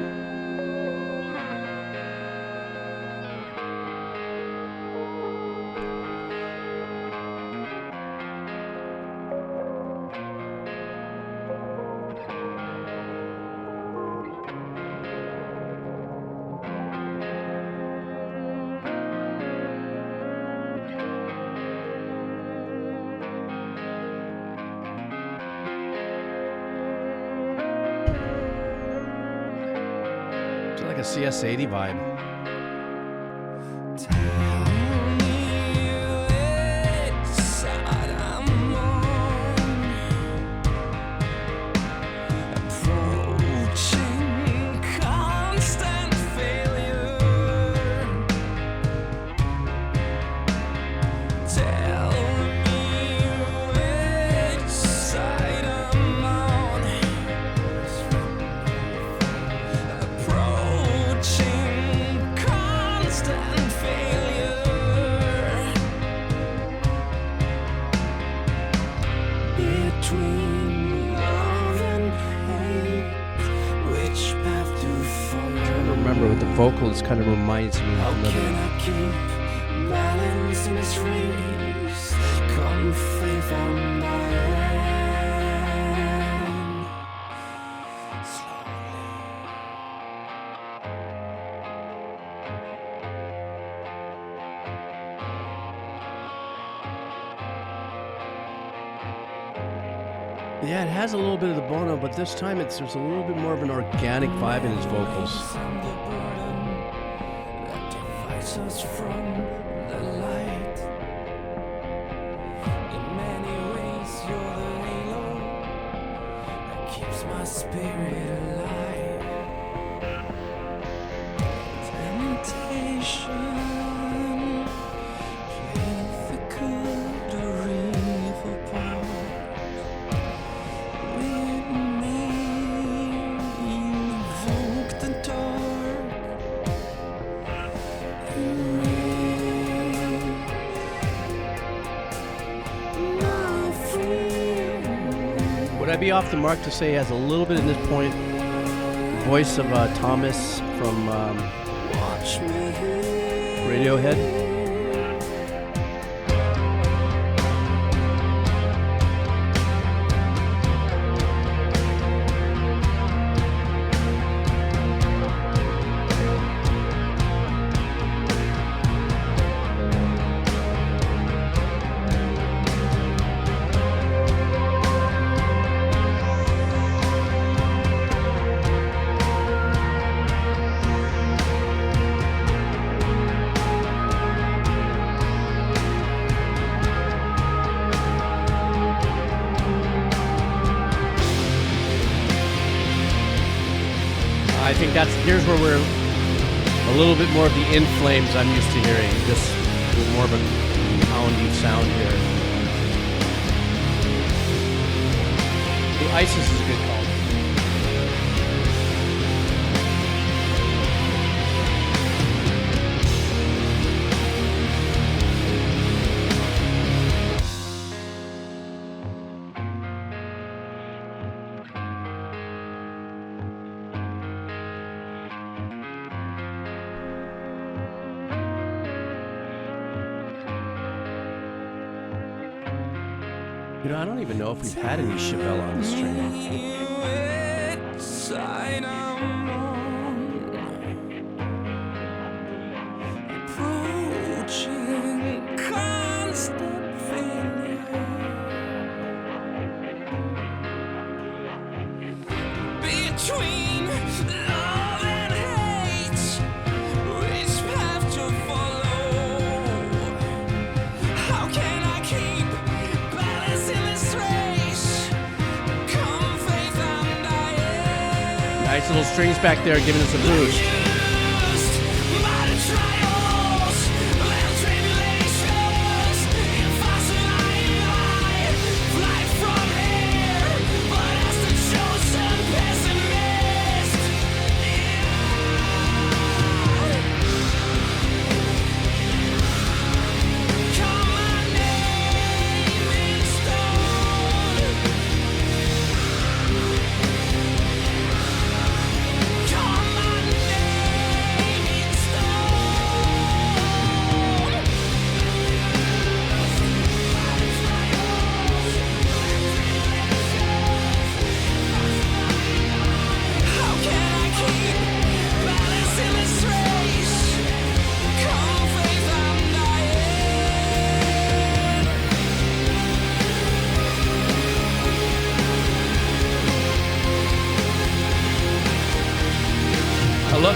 Speaker 1: like a CS80 vibe. With the vocals, kind of reminds me of another.
Speaker 3: Balance in this race, come faith on my hand.
Speaker 1: Yeah, it has a little bit of the Bono, but this time there's a little bit more of an organic vibe in his vocals.
Speaker 3: Us from the light. In many ways, you're the halo that keeps my spirit alive. Temptation, playing the good or evil part. With me, invoke the dark.
Speaker 1: Would I be off the mark to say he has a little bit at this point voice of Thomas from Radiohead? I think here's where we're a little bit more of the In Flames I'm used to hearing. Just more of a poundy sound here. The ISIS is a good call. You know, I don't even know if we've had any Chevelle on the string.
Speaker 3: Between love and hate, which path to follow? How can I keep balance in this race? Come faith and dying.
Speaker 1: Nice little strings back there giving us a boost.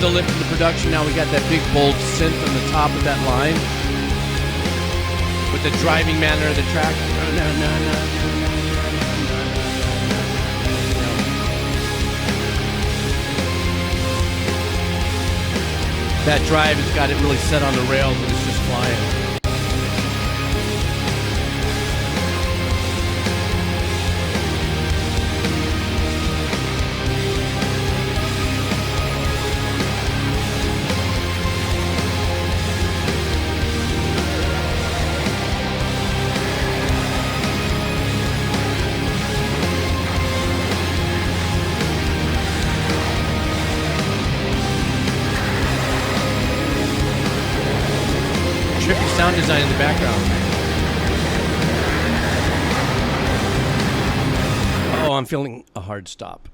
Speaker 5: love the lift in the production. Now we got that big bold synth on the top of that line with the driving manner of the track. That drive has got it really set on the rails and it's just flying. Trippy sound design in the background. Oh, I'm feeling a hard stop.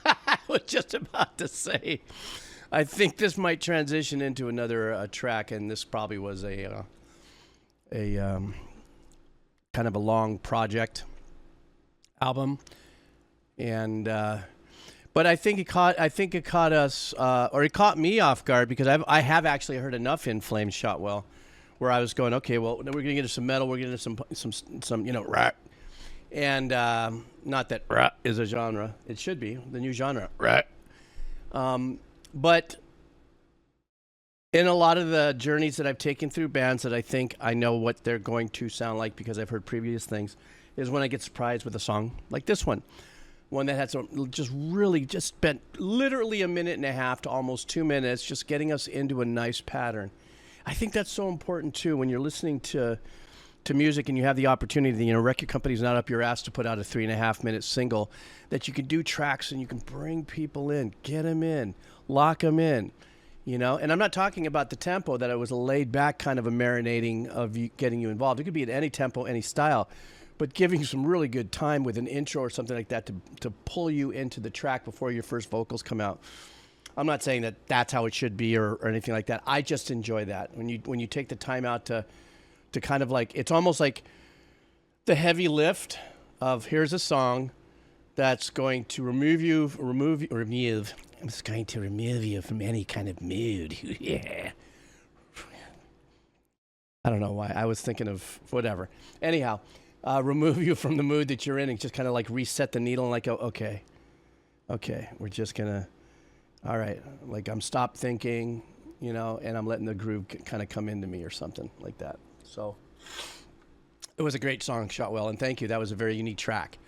Speaker 5: I was just about to say, I think this might transition into another track, and this probably was a kind of a long project album, and but I think it caught us, or it caught me off guard because I have actually heard enough In Flames shot well, where I was going, okay, well, we're gonna get into some metal, we're gonna get into some rock, and not that rock is a genre, it should be the new genre, rock. But in a lot of the journeys that I've taken through bands that I think I know what they're going to sound like because I've heard previous things, is when I get surprised with a song like this one that had some just spent literally a minute and a half to almost 2 minutes just getting us into a nice pattern. I think that's so important too when you're listening to music and you have the opportunity, record company's not up your ass to put out a 3.5 minute single, that you can do tracks and you can bring people in, get them in, lock them in, and I'm not talking about the tempo, that it was a laid back kind of a marinating of you, getting you involved. It could be at any tempo, any style, but giving you some really good time with an intro or something like that to pull you into the track before your first vocals come out. I'm not saying that that's how it should be or anything like that. I just enjoy that when you take the time out to kind of like, it's almost like the heavy lift of here's a song that's going to remove you from any kind of mood. Yeah. I don't know why. I was thinking of whatever. Anyhow, remove you from the mood that you're in and just kind of like reset the needle and like, go, okay, we're just going to, all right, like I'm stopped thinking, and I'm letting the groove kind of come into me or something like that. So it was a great song, shot well, and thank you. That was a very unique track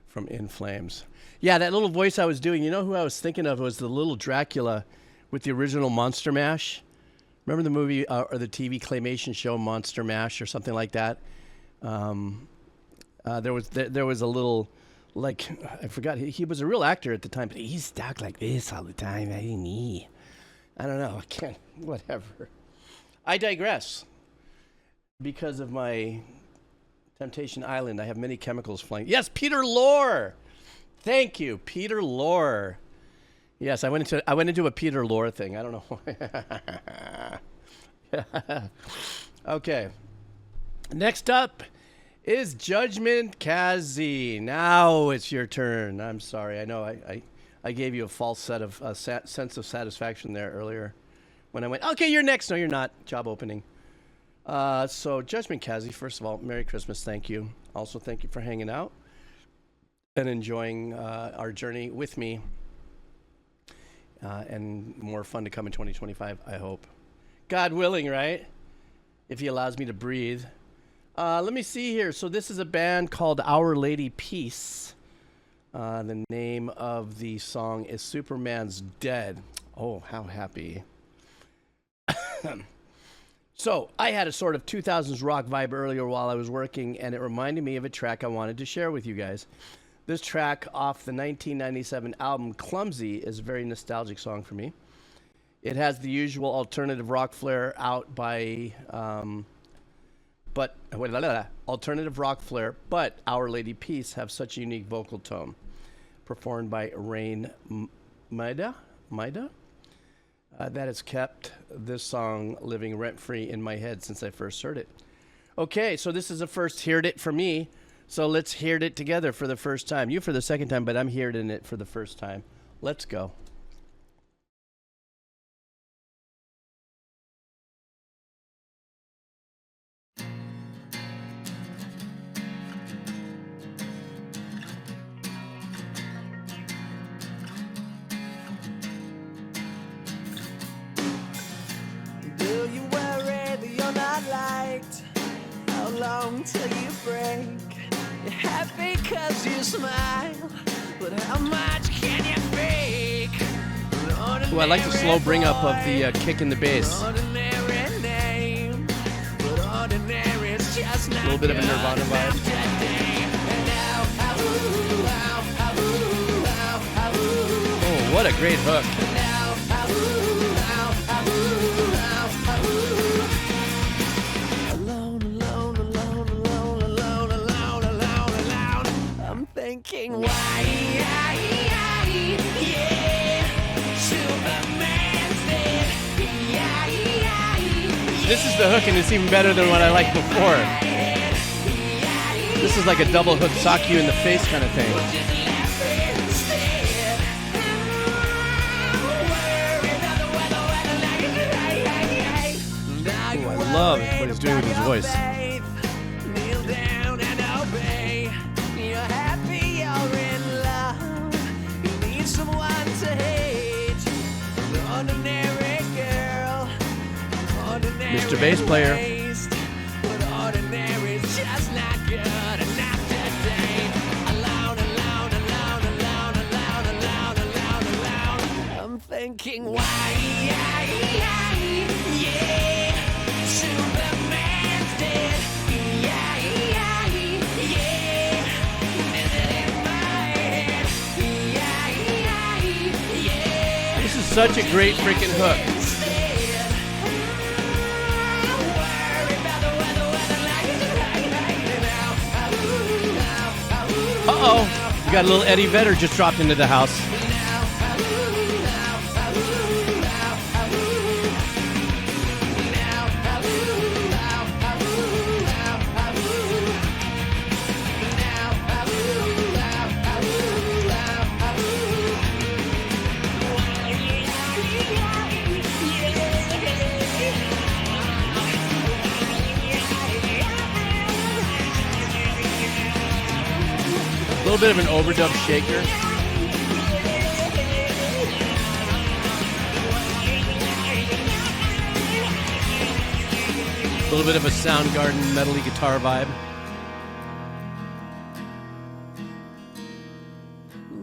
Speaker 5: from In Flames. Yeah, that little voice I was doing, who I was thinking of was the little Dracula with the original Monster Mash. Remember the movie or the TV claymation show Monster Mash or something like that? There was a little, like, I forgot, he was a real actor at the time, but he's talked like this all the time. I don't know, I can't, whatever. I digress. Because of my Temptation Island, I have many chemicals flying. Yes, Peter Lorre. Thank you, Peter Lorre. Yes, I went into a Peter Lorre thing. I don't know why. Okay. Next up is Judgment Kazi. Now it's your turn. I'm sorry. I know I gave you a false sense of satisfaction there earlier when I went, okay, you're next. No, you're not. Job opening. So Judgment Kazi, first of all, Merry Christmas. Thank you. Also, thank you for hanging out and enjoying our journey with me. And more fun to come in 2025, I hope. God willing, right? If he allows me to breathe. Let me see here. So this is a band called Our Lady Peace. The name of the song is Superman's Dead. Oh, how happy. So I had a sort of 2000s rock vibe earlier while I was working, and it reminded me of a track I wanted to share with you guys. This track off the 1997 album Clumsy is a very nostalgic song for me. It has the usual alternative rock flair out by, alternative rock flair, but Our Lady Peace have such a unique vocal tone, performed by Rain Maida, that has kept this song living rent-free in my head since I first heard it. Okay, so this is the first heard it for me, so let's hear it together for the first time. You for the second time, but I'm hearing it for the first time. Let's go.
Speaker 3: spotlight. How long till you break? You're happy cause you smile, but how much can you fake?
Speaker 5: Ooh, I like the slow bring up of the kick in the bass.
Speaker 3: Ordinary name, but ordinary is just not
Speaker 5: A little bit of a Nirvana vibe. Oh, what a great hook.
Speaker 3: Alone, alone, alone, alone, alone, alone, alone, alone. I'm thinking, why, yeah, Superman's dead. Yeah,
Speaker 5: This is the hook, and it's even better than what I liked before. This is like a double hook, sock you in the face kind of thing. Ooh, I love what he's doing with his voice.
Speaker 3: Kneel down and obey. You're happy, you're in love. You need someone to hate. An ordinary girl. Ordinary
Speaker 5: Mr. Bass Player.
Speaker 3: waste. But ordinary's just not good enough today. Alone, alone, alone, alone, alone, alone, alone, alone. I'm thinking, why, yeah. Superman's dead. Yeah. Is it in my head? Yeah.
Speaker 5: This is such a great freaking hook. Uh-oh. We got a little Eddie Vedder just dropped into the house. A little bit of an overdub shaker. A little bit of a Soundgarden metal-y guitar vibe.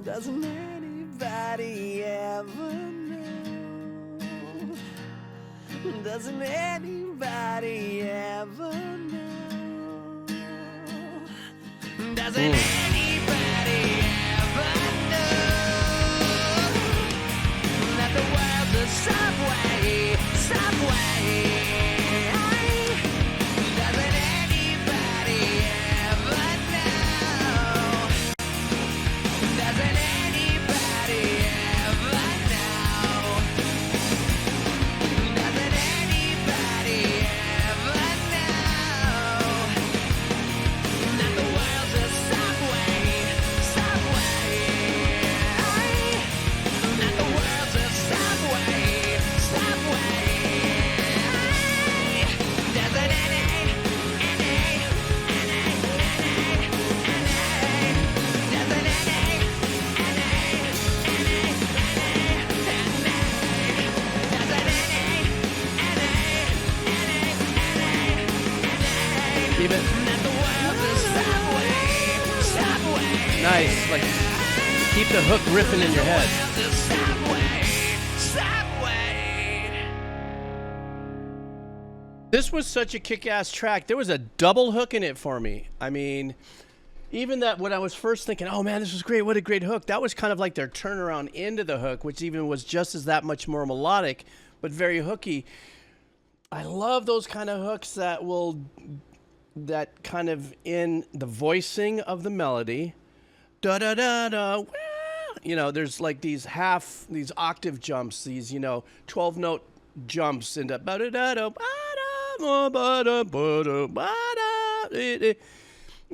Speaker 3: Doesn't anybody ever know? Doesn't anybody ever know? Doesn't anybody ever know that the world's a subway, subway? Doesn't anybody ever know? Doesn't anybody ever know? Doesn't anybody ever know that the world's a subway, subway? That the world's a subway, subway. Doesn't
Speaker 5: Keep it. Nice. Like, keep the hook riffing in your head. This was such a kick-ass track. There was a double hook in it for me. I mean, even that when I was first thinking, oh man, this was great, what a great hook, that was kind of like their turnaround into the hook, which even was just as that much more melodic, but very hooky. I love those kind of hooks that kind of in the voicing of the melody, da-da-da-da, you know, there's like these octave jumps, these, 12-note jumps into ba-da-da-da, and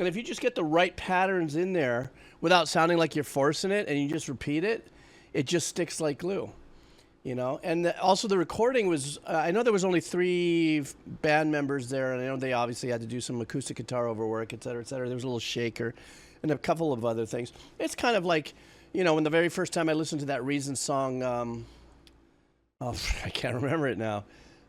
Speaker 5: if you just get the right patterns in there without sounding like you're forcing it and you just repeat it, it just sticks like glue, And also the recording was, I know there was only 3 band members there, and I know they obviously had to do some acoustic guitar over work, et cetera, et cetera. There was a little shaker and a couple of other things. It's kind of like, when the very first time I listened to that Reason song, I can't remember it now.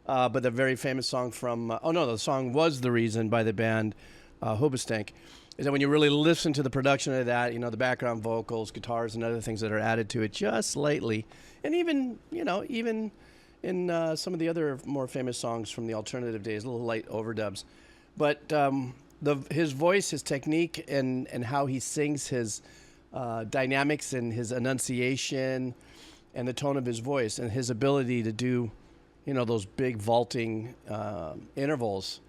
Speaker 5: but the very famous song from, the song was The Reason by the band Hoobastank, is that when you really listen to the production of that, the background vocals, guitars, and other things that are added to it just slightly, and even in some of the other more famous songs from the alternative days, little light overdubs. But his voice, his technique, and how he sings, his dynamics and his enunciation and the tone of his voice and his ability to do, those big vaulting intervals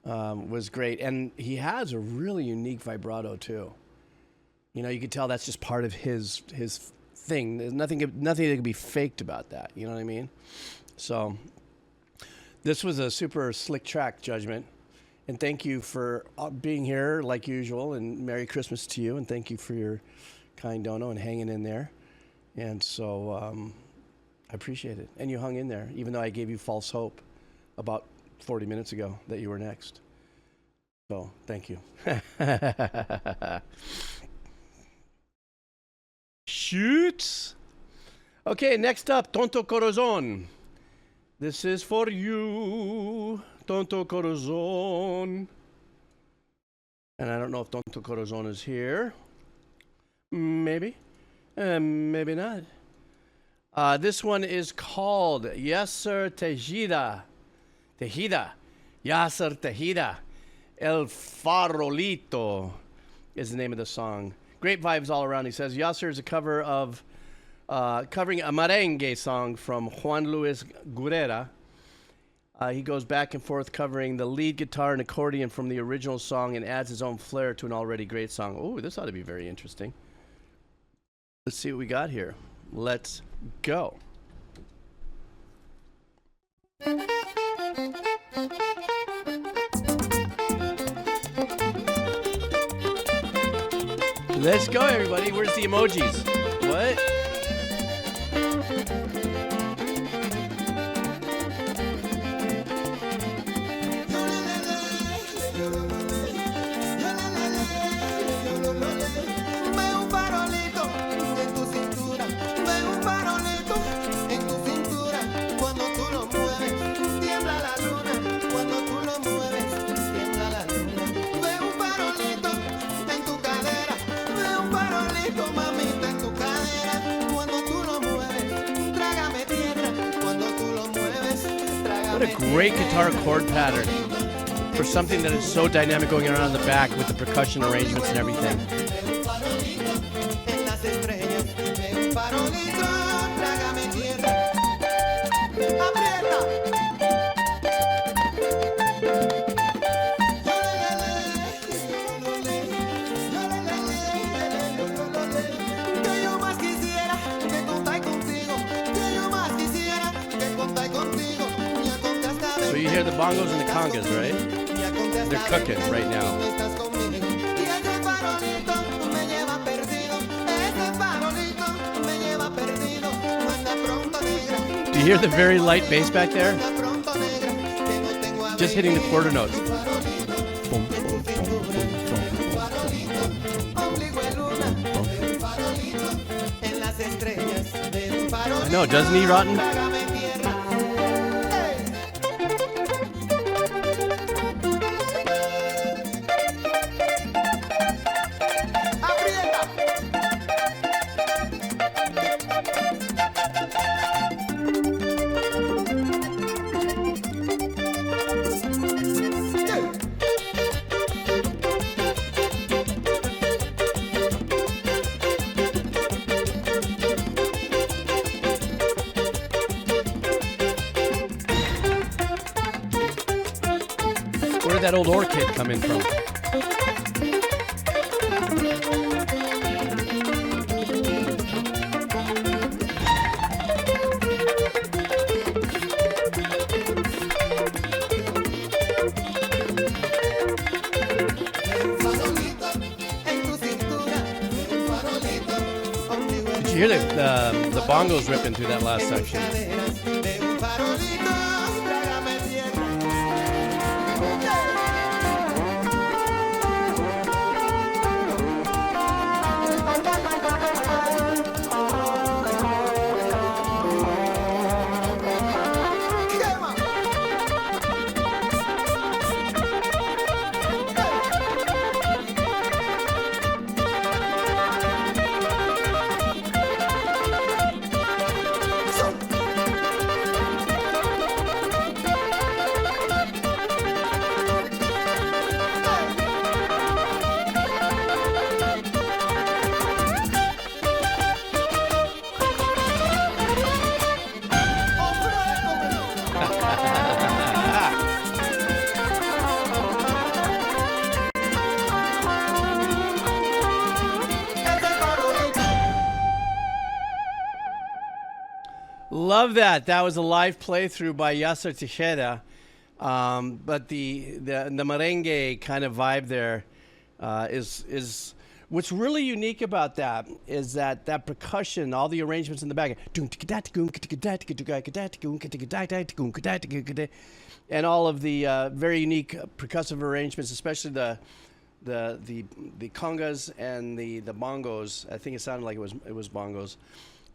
Speaker 5: was great. And he has a really unique vibrato too. You can tell that's just part of his thing. There's nothing that can be faked about that. You know what I mean? So this was a super slick track, Judgment. And thank you for being here like usual, and Merry Christmas to you. And thank you for your kind dono and hanging in there. And so I appreciate it. And you hung in there, even though I gave you false hope about 40 minutes ago that you were next. So thank you. Shoots. Okay, next up, Tonto Corazon. This is for you, Tonto Corazon. And I don't know if Tonto Corazon is here. Maybe. Maybe not. This one is called Yasser Tejeda. Tejeda. Yasser Tejeda. El Farolito is the name of the song. Great vibes all around. He says Yasser is a cover of covering a merengue song from Juan Luis Guerra. He goes back and forth covering the lead guitar and accordion from the original song and adds his own flair to an already great song. Oh, this ought to be very interesting. Let's see what we got here. Let's go. Let's go, everybody. Where's the emojis? What? What a great guitar chord pattern for something that is so dynamic going around in the back with the percussion arrangements and everything. So you hear the bongos and the congas, right? They're cooking right now. Do you hear the very light bass back there? Just hitting the quarter notes. I know, doesn't he, Rotten? Where did that old orchid come in from? Did you hear the bongos ripping through that last section? Love that. That was a live playthrough by Yasser Tejeda. But the merengue kind of vibe there is what's really unique about that is that percussion, all the arrangements in the back, and all of the very unique percussive arrangements, especially the congas and the bongos. I think it sounded like it was bongos.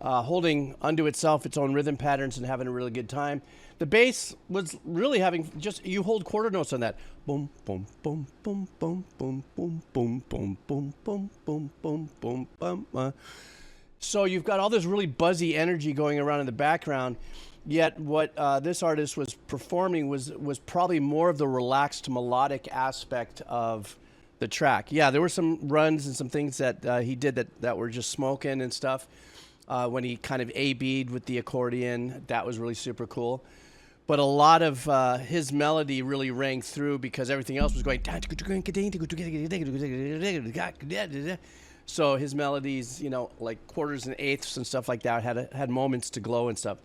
Speaker 5: Holding unto itself its own rhythm patterns and having a really good time. The bass was really having you hold quarter notes on that. Boom, boom, boom, boom, boom, boom, boom, boom, boom, boom, boom, boom, boom, boom, boom. So you've got all this really buzzy energy going around in the background. Yet what this artist was performing was probably more of the relaxed melodic aspect of the track. Yeah, there were some runs and some things that he did that were just smoking and stuff. When he kind of A-B'd with the accordion, that was really super cool. But a lot of his melody really rang through because everything else was going. So his melodies, like quarters and eighths and stuff like that, had moments to glow and stuff.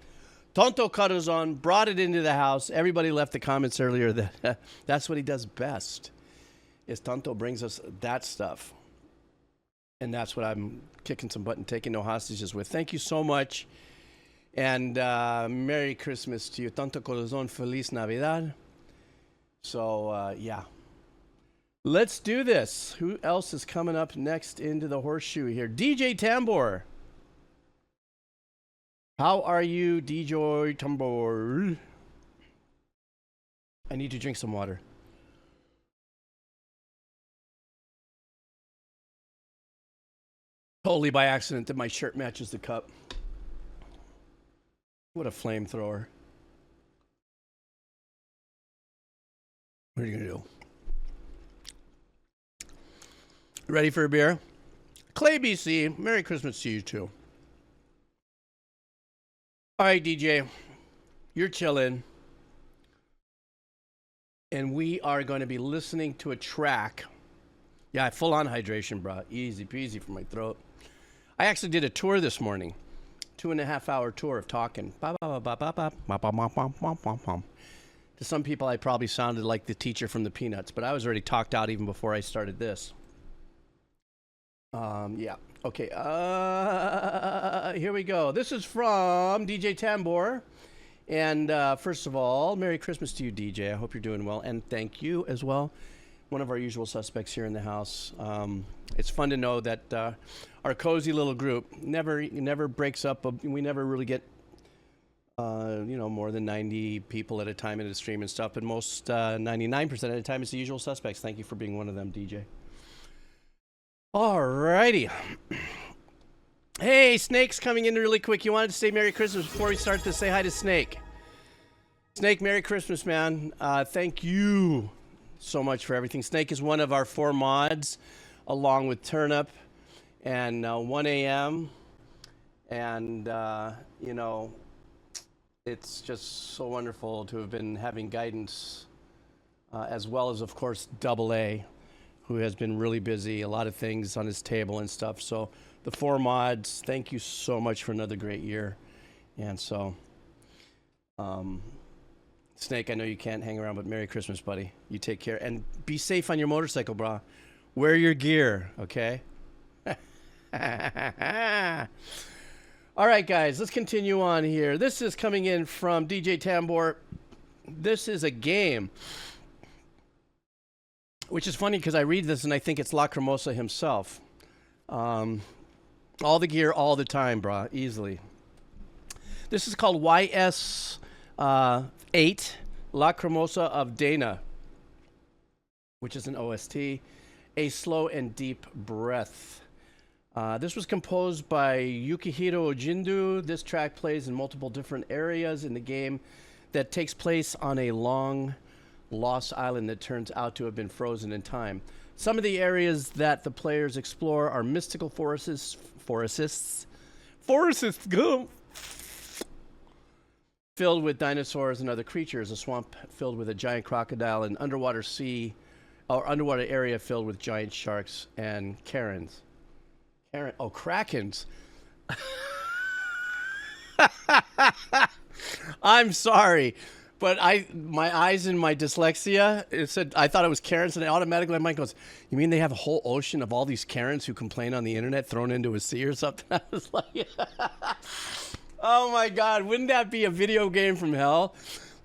Speaker 5: Tonto Corazon brought it into the house. Everybody left the comments earlier that that's what he does best. Is Tonto brings us that stuff. And that's what I'm kicking some butt and taking no hostages with. Thank you so much. And Merry Christmas to you. Tanto corazón, Feliz Navidad. So, yeah. Let's do this. Who else is coming up next into the horseshoe here? DJ Tambor. How are you, DJ Tambor? I need to drink some water. Totally by accident that my shirt matches the cup. What a flamethrower. What are you going to do? Ready for a beer? Clay BC, Merry Christmas to you too. All right, DJ, you're chilling. And we are going to be listening to a track. Yeah, full on hydration, bro. Easy peasy for my throat. I actually did a tour this morning. 2.5 hour tour of talking. To some people, I probably sounded like the teacher from the Peanuts, but I was already talked out even before I started this. Yeah. Okay. Here we go. This is from DJ Tambor. And first of all, Merry Christmas to you, DJ. I hope you're doing well. And thank you as well. One of our usual suspects here in the house. It's fun to know that our cozy little group never breaks up. We never really get, more than 90 people at a time in the stream and stuff. But most 99% of the time, it's the usual suspects. Thank you for being one of them, DJ. All righty. Hey, Snake's coming in really quick. You wanted to say Merry Christmas before we start to say hi to Snake. Snake, Merry Christmas, man. Thank you so much for everything. Snake is one of our 4 mods, along with Turnip and 1 a.m. And, it's just so wonderful to have been having guidance, as well as, of course, Double A, who has been really busy, a lot of things on his table and stuff. So the 4 mods, thank you so much for another great year. And so, Snake, I know you can't hang around, but Merry Christmas, buddy. You take care. And be safe on your motorcycle, brah. Wear your gear, okay? All right, guys, let's continue on here. This is coming in from DJ Tambor. This is a game, which is funny because I read this and I think it's Lacrimosa himself. All the gear, all the time, brah, easily. This is called YS 8, Lacrimosa of Dana, which is an OST, A Slow and Deep Breath. This was composed by Yukihiro Ojindu. This track plays in multiple different areas in the game that takes place on a long lost island that turns out to have been frozen in time. Some of the areas that the players explore are mystical forests, go, filled with dinosaurs and other creatures, a swamp filled with a giant crocodile, an underwater area filled with giant sharks and krakens. I'm sorry, but my eyes and my dyslexia, it said, I thought it was Karens, and automatically my mind goes, you mean they have a whole ocean of all these Karens who complain on the internet thrown into a sea or something? I was like, oh my God, wouldn't that be a video game from hell?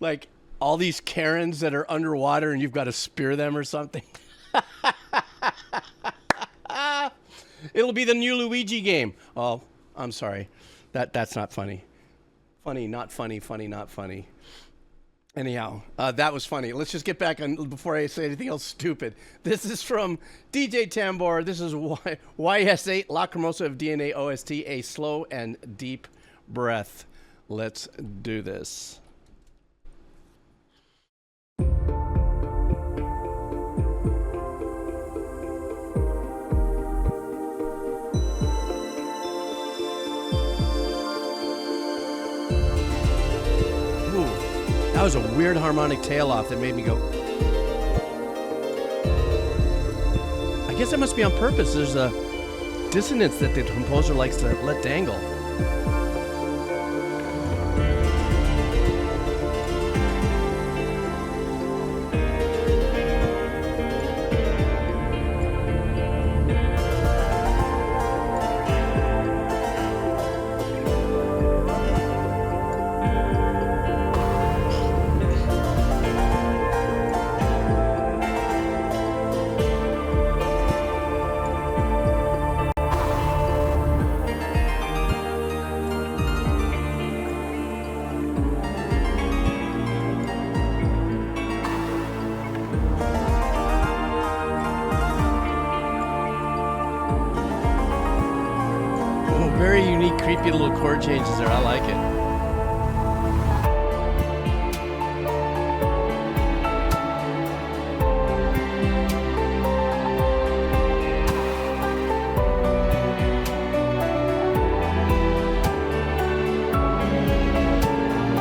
Speaker 5: Like all these Karens that are underwater and you've got to spear them or something. It'll be the new Luigi game. Oh, I'm sorry. That's not funny. Funny, not funny, funny, not funny. Anyhow, that was funny. Let's just get back on before I say anything else stupid. This is from DJ Tambor. This is YS8, Lacrimosa of DNA OST, a slow and deep breath. Let's do this. That was a weird harmonic tail off that made me go. I guess it must be on purpose. There's a dissonance that the composer likes to let dangle. Very unique, creepy little chord changes there. I like it.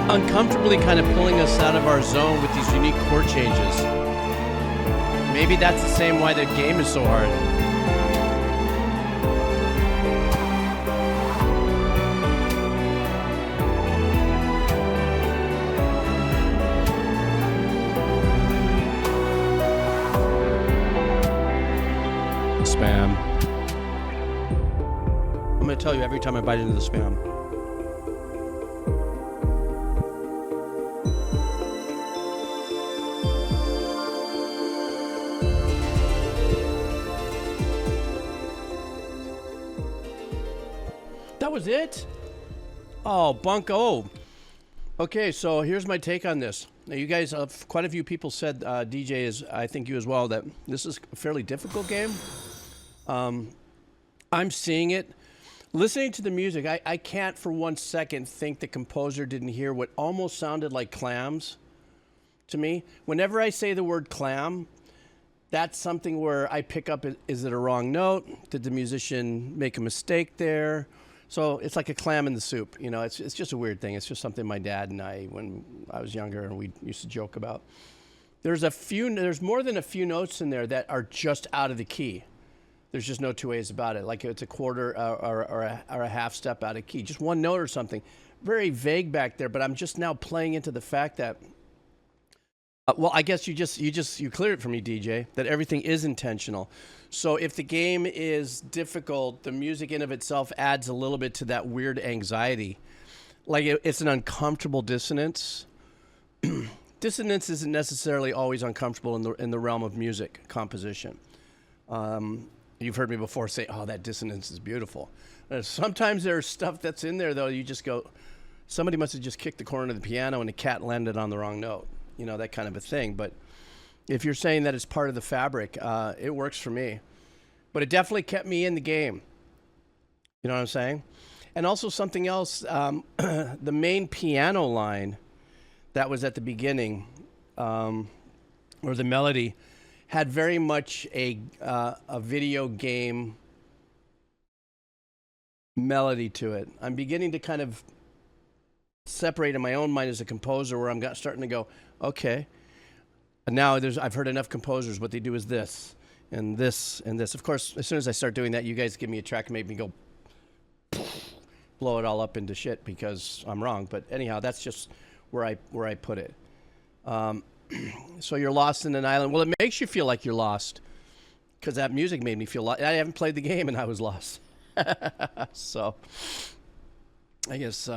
Speaker 5: Uncomfortably kind of pulling us out of our zone with these unique chord changes. Maybe that's the same why the game is so hard. Spam. I'm going to tell you every time I bite into the spam. That was it? Oh, bunko. Okay, so here's my take on this. Now, you guys, quite a few people said, DJ is, I think you as well, that this is a fairly difficult game. I'm seeing it. Listening to the music, I can't for 1 second think the composer didn't hear what almost sounded like clams to me. Whenever I say the word clam, that's something where I pick up, is it a wrong note? Did the musician make a mistake there? So it's like a clam in the soup. You know, it's just a weird thing. It's just something my dad and I, when I was younger, and we used to joke about. There's more than a few notes in there that are just out of the key. There's just no two ways about it. Like it's a quarter or a half step out of key. Just one note or something. Very vague back there, but I'm just now playing into the fact that, well, I guess you cleared it for me, DJ, that everything is intentional. So if the game is difficult, the music in of itself adds a little bit to that weird anxiety. Like it's an uncomfortable dissonance. Dissonance isn't necessarily always uncomfortable in the realm of music composition. You've heard me before say, oh, that dissonance is beautiful. Sometimes there's stuff that's in there, though, you just go, somebody must have just kicked the corner of the piano and the cat landed on the wrong note. You know, that kind of a thing. But if you're saying that it's part of the fabric, it works for me. But it definitely kept me in the game. You know what I'm saying? And also something else, the main piano line that was at the beginning, or the melody, had very much a video game melody to it. I'm beginning to kind of separate in my own mind as a composer, where I'm starting to go, okay. And now I've heard enough composers. What they do is this and this and this. Of course, as soon as I start doing that, you guys give me a track and make me go. blow it all up into shit because I'm wrong. But anyhow, that's just where I put it. So you're lost in an island. Well, it makes you feel like you're lost because that music made me feel lost. I haven't played the game and I was lost. So I guess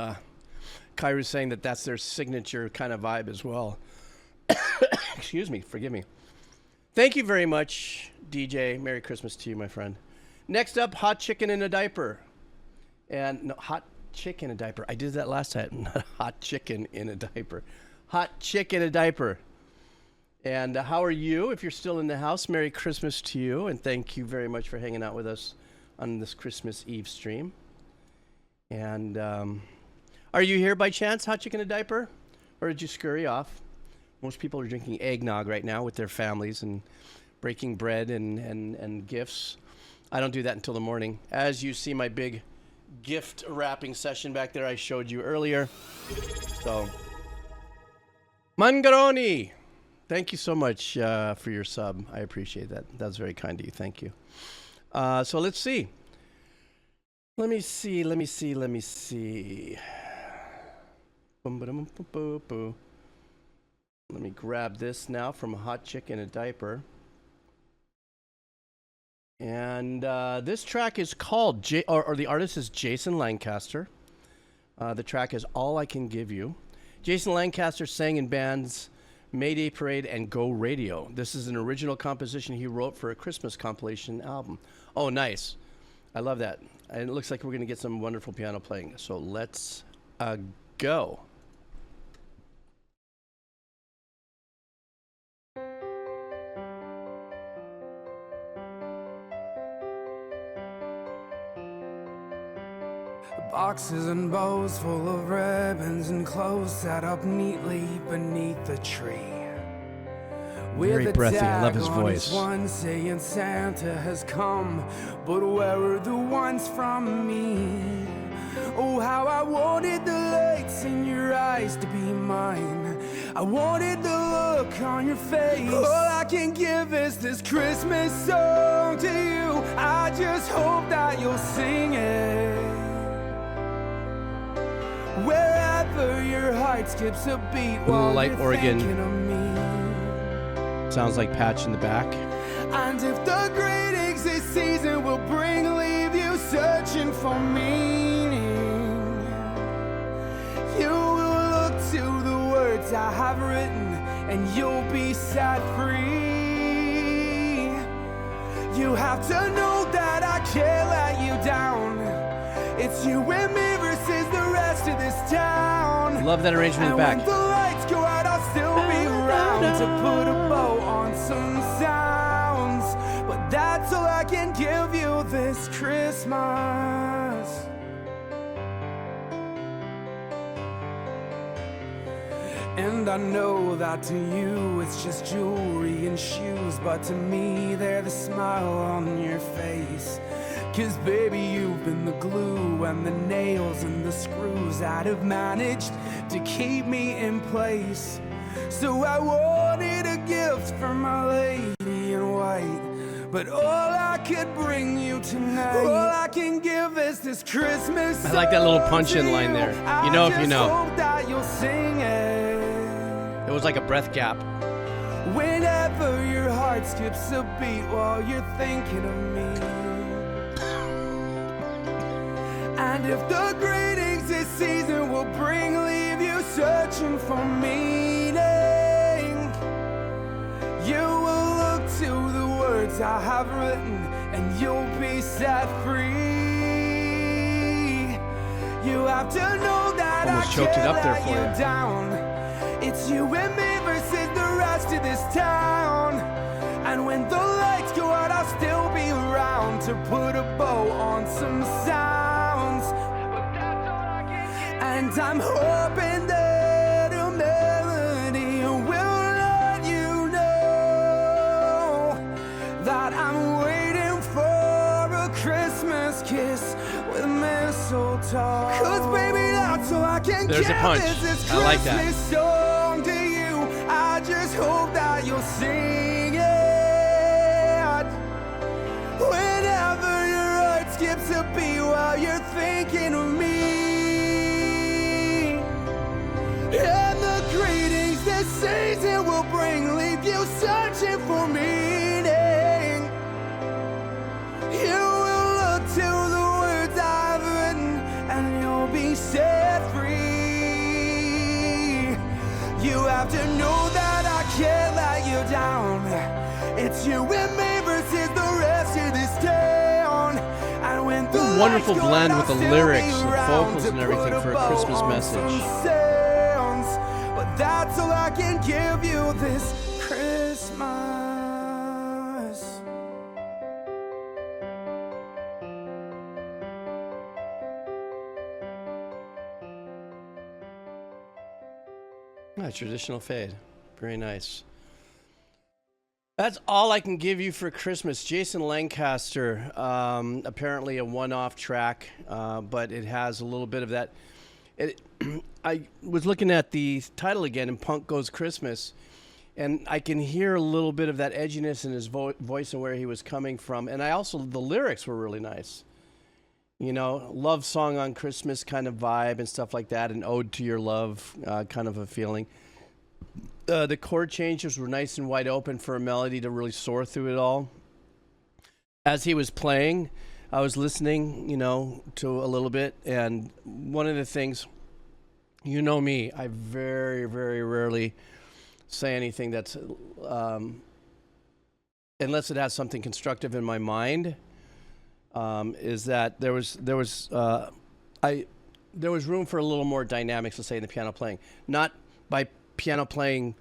Speaker 5: Kairu's saying that that's their signature kind of vibe as well. Excuse me. Forgive me. Thank you very much, DJ. Merry Christmas to you, my friend. Next up, hot chicken in a diaper. And no, hot chick in a diaper. I did that last time. Not hot chicken in a diaper. Hot chick in a diaper. And how are you? If you're still in the house, Merry Christmas to you. And thank you very much for hanging out with us on this Christmas Eve stream. And are you here by chance, hot chick in a diaper? Or did you scurry off? Most people are drinking eggnog right now with their families and breaking bread and gifts. I don't do that until the morning. As you see my big gift wrapping session back there I showed you earlier. So, Mangaroni, thank you so much for your sub. I appreciate that. That's very kind of you. Thank you. So let's see. Let me see. Boom, ba-dum, boom, boom, boom. Let me grab this now from a hot chick in a diaper. And this track is called, or the artist is Jason Lancaster. The track is All I Can Give You. Jason Lancaster sang in bands Mayday Parade and Go Radio. This is an original composition he wrote for a Christmas compilation album. Oh, nice. I love that. And it looks like we're going to get some wonderful piano playing. So let's go.
Speaker 6: Boxes and bows full of ribbons and clothes set up neatly beneath the tree.
Speaker 5: Very breathy. I love his voice.
Speaker 6: One saying Santa has come, but where are the ones from me? Oh, how I wanted the lights in your eyes to be mine. I wanted the look on your face. All I can give is this Christmas song to you. I just hope that you'll sing it. Wherever your heart skips a beat while
Speaker 5: light
Speaker 6: you're
Speaker 5: organ.
Speaker 6: thinking of me.
Speaker 5: Sounds like Patch in the back.
Speaker 6: And if the greetings this season will leave you searching for meaning, you will look to the words I have written and you'll be set free. You have to know that I can't let you down. It's you and me versus the rest of this town.
Speaker 5: Love that arrangement in the back.
Speaker 6: And when the lights go out, I'll still be around to put a bow on some sounds. But that's all I can give you this Christmas. And I know that to you it's just jewelry and shoes, but to me they're the smile on your face. 'Cause baby, you've been the glue and the nails and the screws that have managed to keep me in place. So I wanted a gift for my lady in white, but all I could bring you tonight, all I can give is this Christmas.
Speaker 5: I like that little punch-in line there. You know if you know.
Speaker 6: I just hope that you'll sing it.
Speaker 5: It was like a breath gap.
Speaker 6: Whenever your heart skips a beat while you're thinking of me. And if the greetings this season will leave you searching for meaning, you will look to the words I have written and you'll be set free. You have to know that
Speaker 5: Almost
Speaker 6: I
Speaker 5: choked it
Speaker 6: can't
Speaker 5: up there
Speaker 6: let
Speaker 5: for
Speaker 6: you
Speaker 5: you.
Speaker 6: down. It's you and me versus the rest of this town. And when the lights go out, I'll still be around to put a bow on some sounds. And I'm hoping that a melody will let you know that I'm waiting for a Christmas kiss with mistletoe. 'Cause baby, that's all I can
Speaker 5: There's a
Speaker 6: give
Speaker 5: punch.
Speaker 6: is this
Speaker 5: I like that.
Speaker 6: Christmas song to you. I just hope that you'll sing it. Whenever your heart skips a beat while you're thinking of me.
Speaker 5: wonderful blend with the lyrics, the vocals, and everything for a Christmas message.
Speaker 6: But that's all I can give you this Christmas.
Speaker 5: Traditional fade. Very nice. That's all I can give you for Christmas. Jason Lancaster, apparently a one-off track, but it has a little bit of that. I was looking at the title again, and Punk Goes Christmas, and I can hear a little bit of that edginess in his voice and where he was coming from. And the lyrics were really nice. You know, love song on Christmas kind of vibe and stuff like that, an ode to your love kind of a feeling. The chord changes were nice and wide open for a melody to really soar through it all. As he was playing, I was listening, you know, to a little bit, and one of the things, you know me, I very, very rarely say anything that's, unless it has something constructive in my mind. Is that there was room for a little more dynamics, let's say, in the piano playing. Not by piano playing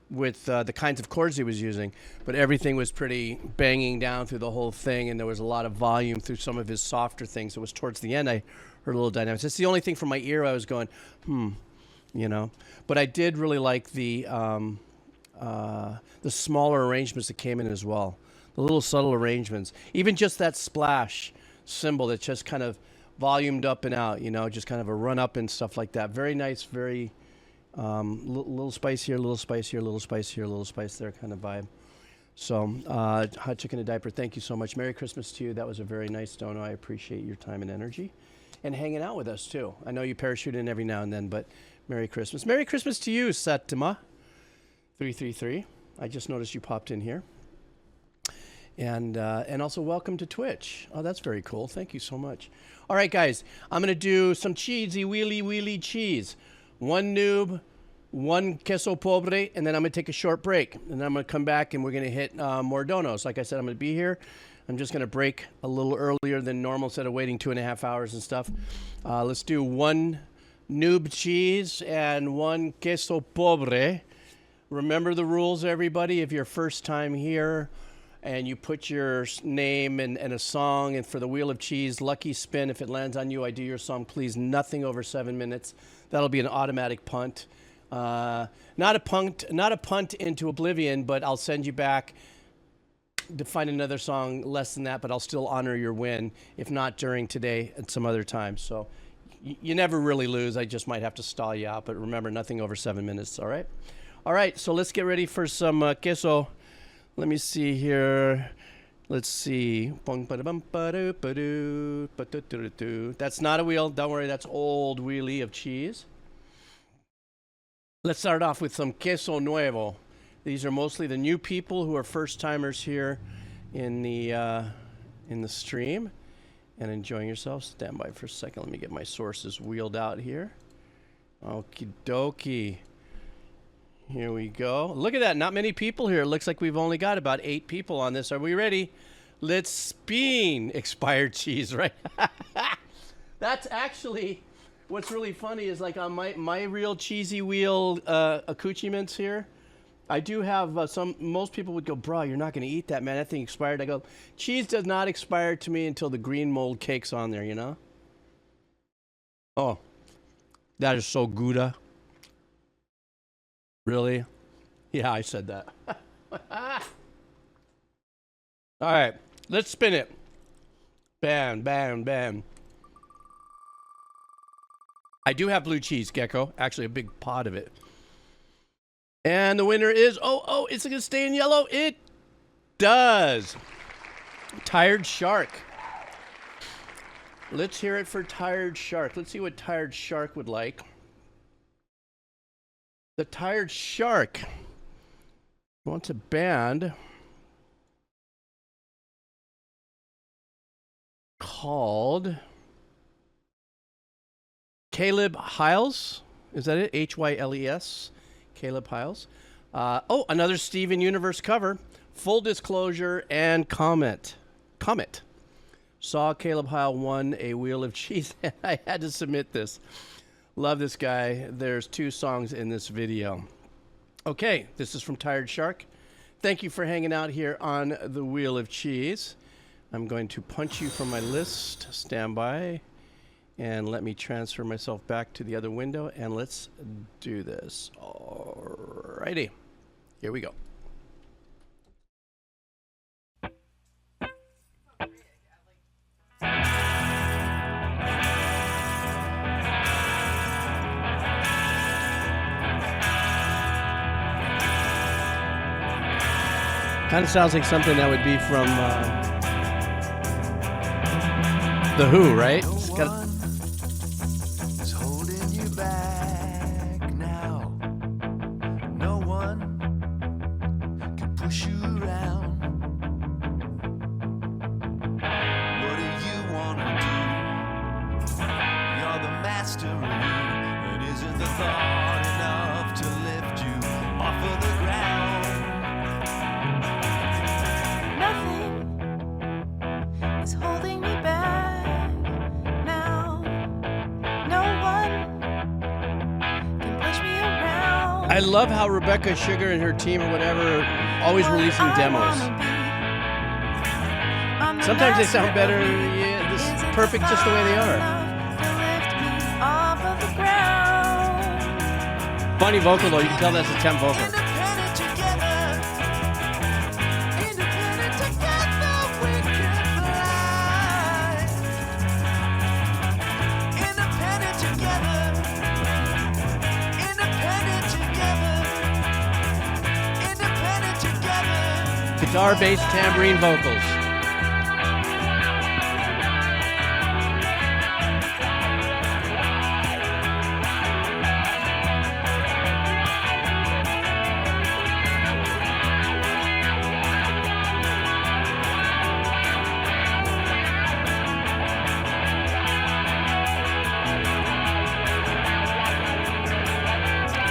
Speaker 5: with the kinds of chords he was using, but everything was pretty banging down through the whole thing, and there was a lot of volume through some of his softer things. It was towards the end I heard a little dynamics. It's the only thing from my ear I was going, you know. But I did really like the smaller arrangements that came in as well. The little subtle arrangements, even just that splash cymbal that just kind of volumed up and out, you know, just kind of a run up and stuff like that. Very nice, very little spice here, little spice here, little spice here, little spice there kind of vibe. So, Hot Chicken and Diaper, thank you so much. Merry Christmas to you. That was a very nice dono. I appreciate your time and energy and hanging out with us too. I know you parachute in every now and then, but Merry Christmas. Merry Christmas to you, Satima 333. I just noticed you popped in here. And also welcome to Twitch. Oh, that's very cool. Thank you so much. All right, guys, I'm going to do some cheesy wheelie cheese. One noob, one queso pobre, and then I'm going to take a short break. And then I'm going to come back and we're going to hit more donos. Like I said, I'm going to be here. I'm just going to break a little earlier than normal instead of waiting 2.5 hours and stuff. Let's do one noob cheese and one queso pobre. Remember the rules, everybody. If you're first time here, and you put your name and a song, and for the Wheel of Cheese, lucky spin. If it lands on you, I do your song. Please, nothing over 7 minutes. That'll be an automatic punt. Not a punt into oblivion, but I'll send you back to find another song less than that, but I'll still honor your win. If not during today, at some other time. So you never really lose. I just might have to stall you out, but remember, nothing over 7 minutes, all right? All right, so let's get ready for some queso. Let me see here. Let's see. That's not a wheel. Don't worry, that's old wheelie of cheese. Let's start off with some queso nuevo. These are mostly the new people who are first timers here in the stream and enjoying yourselves. Stand by for a second. Let me get my sources wheeled out here. Okie dokie. Here we go. Look at that. Not many people here. It looks like we've only got about 8 people on this. Are we ready? Let's spin. Expired cheese, right? That's actually what's really funny is like on my real cheesy wheel accoutrements here. I do have most people would go, bro, you're not going to eat that, man. That thing expired. I go, cheese does not expire to me until the green mold cake's on there, you know? Oh, that is so Gouda. Really? Yeah, I said that. All right, let's spin it. Bam, bam, bam. I do have blue cheese, Gecko. Actually, a big pot of it. And the winner is, is it going to stay in yellow? It does. Tired Shark. Let's hear it for Tired Shark. Let's see what Tired Shark would like. The Tired Shark wants a band called Caleb Hyles. Is that it? Hyles. Caleb Hyles. Another Steven Universe cover. Full Disclosure and Comet. Saw Caleb Heil won a Wheel of Cheese, and I had to submit this. Love this guy. There's 2 songs in this video. Okay, this is from Tired Shark. Thank you for hanging out here on the Wheel of Cheese. I'm going to punch you from my list. Stand by. And let me transfer myself back to the other window, and let's do this. Alrighty. Here we go. Kind of sounds like something that would be from The Who, right? It's got
Speaker 2: is holding you back now. No one can push you around. What do you wanna do? You're the master of you, and isn't the thought enough to lift you off of the ground?
Speaker 7: Nothing is holding me back now. No one can push me around.
Speaker 5: I love how Rebecca Sugar and her team or whatever always releasing demos. Sometimes they sound better. Yeah, this is perfect just the way they are. Funny vocal though. You can tell that's a temp vocal.
Speaker 2: Independent together. Independent together we can fly. Independent together. Independent together. Independent together.
Speaker 5: Guitar, bass, tambourine, vocals.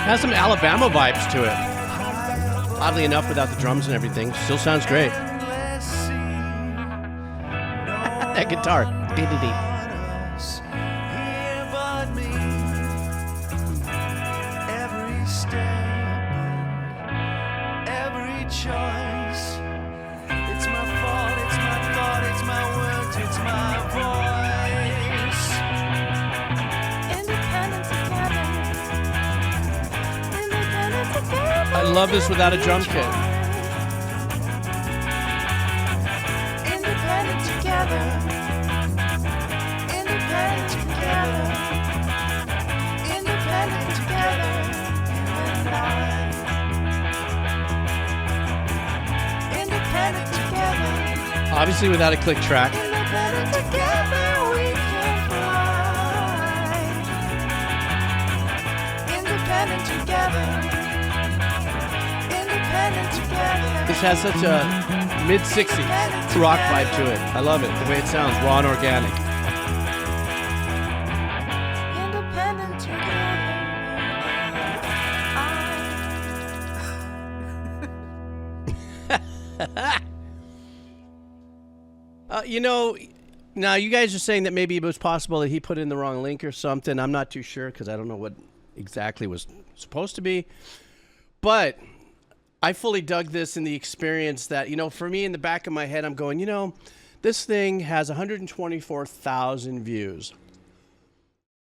Speaker 5: Has some Alabama vibes to it. Oddly enough, without the drums and everything, still sounds great.
Speaker 2: Let's see.
Speaker 5: That guitar. Dee-dee-dee.
Speaker 2: Us here but me. Every step, every choice. It's my fault, it's my thought, it's my words, it's my voice.
Speaker 7: Independent together. Independent together.
Speaker 5: I love this without a drum kit.
Speaker 7: Independent together. Independent together. Independent together. And I. Independent together.
Speaker 5: Obviously without a click track.
Speaker 7: Independent together we can fly. Independent together. Independent together.
Speaker 5: This has such a mid-60s rock vibe to it. I love it, the way it sounds, raw and organic.
Speaker 7: Independent together.
Speaker 5: You know, now you guys are saying that maybe it was possible that he put in the wrong link or something. I'm not too sure because I don't know what exactly was supposed to be. But I fully dug this in the experience that, you know, for me in the back of my head, I'm going, you know, this thing has 124,000 views.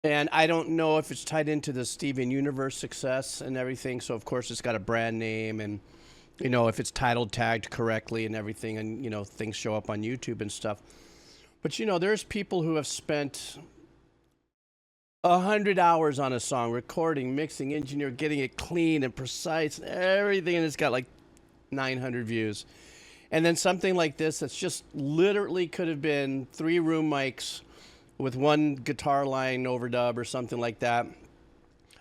Speaker 5: And I don't know if it's tied into the Steven Universe success and everything. So, of course, it's got a brand name and, you know, if it's title tagged correctly and everything and, you know, things show up on YouTube and stuff. But, you know, there's people who have spent 100 hours on a song, recording, mixing, engineer, getting it clean and precise and everything, and it's got like 900 views. And then something like this that's just literally could have been 3 room mics with 1 guitar line overdub or something like that.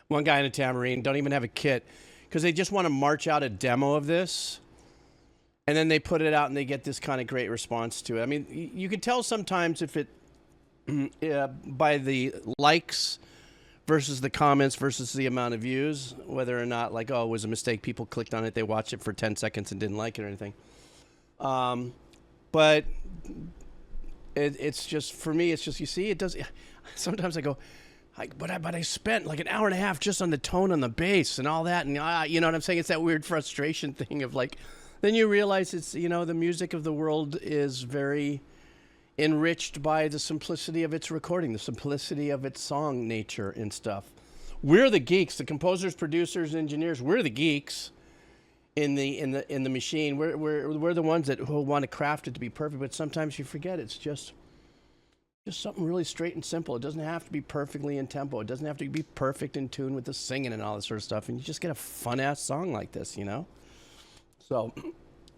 Speaker 5: 1 guy in a tambourine, don't even have a kit, because they just want to march out a demo of this. And then they put it out and they get this kind of great response to it. I mean, you can tell sometimes if it, by the likes versus the comments versus the amount of views, whether or not like, oh, it was a mistake, people clicked on it, they watched it for 10 seconds and didn't like it or anything. But it's just, for me, it's just, you see, it does. Sometimes I go, but I spent like an hour and a half just on the tone on the bass and all that. And you know what I'm saying? It's that weird frustration thing of like, then you realize it's, you know, the music of the world is very enriched by the simplicity of its recording, the simplicity of its song nature and stuff. We're the geeks, the composers, producers, engineers. We're the geeks in the machine. We're the ones that who want to craft it to be perfect. But sometimes you forget it's just something really straight and simple. It doesn't have to be perfectly in tempo. It doesn't have to be perfect in tune with the singing and all this sort of stuff. And you just get a fun ass song like this, you know. So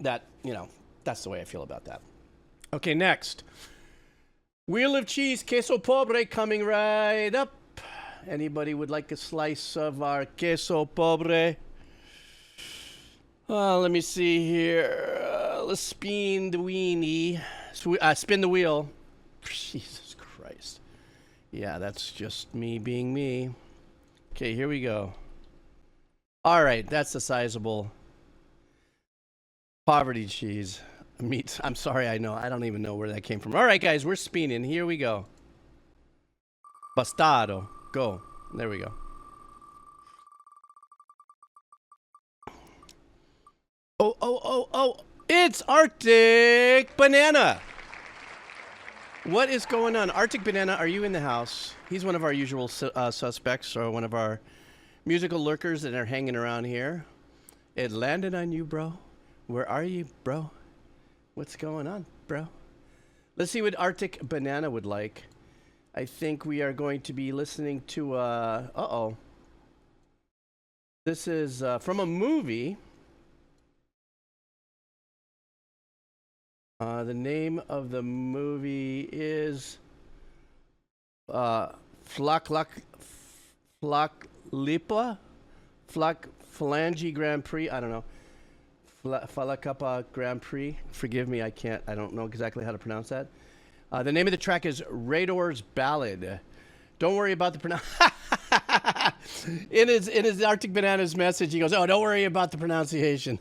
Speaker 5: that, you know, that's the way I feel about that. Okay, next. Wheel of cheese, queso pobre, coming right up. Anybody would like a slice of our queso pobre? Let me see here. Let's spin the weenie. Spin the wheel. Jesus Christ. Yeah, that's just me being me. Okay, here we go. All right, that's a sizable poverty cheese. Meat. I'm sorry, I know. I don't even know where that came from. All right, guys, we're spinning. Here we go. Bastardo. Go. There we go. Oh. It's Arctic Banana. What is going on? Arctic Banana, are you in the house? He's one of our usual suspects, or one of our musical lurkers that are hanging around here. It landed on you, bro. Where are you, bro? What's going on, bro? Let's see what Arctic Banana would like. I think we are going to be listening to, This is from a movie. The name of the movie is Phalange Grand Prix. I don't know. Falakapa Grand Prix. Forgive me, I don't know exactly how to pronounce that. The name of the track is Reodor's Ballade. Don't worry about the pronunciation. in his Arctic Banana's message, he goes, "Oh, don't worry about the pronunciation."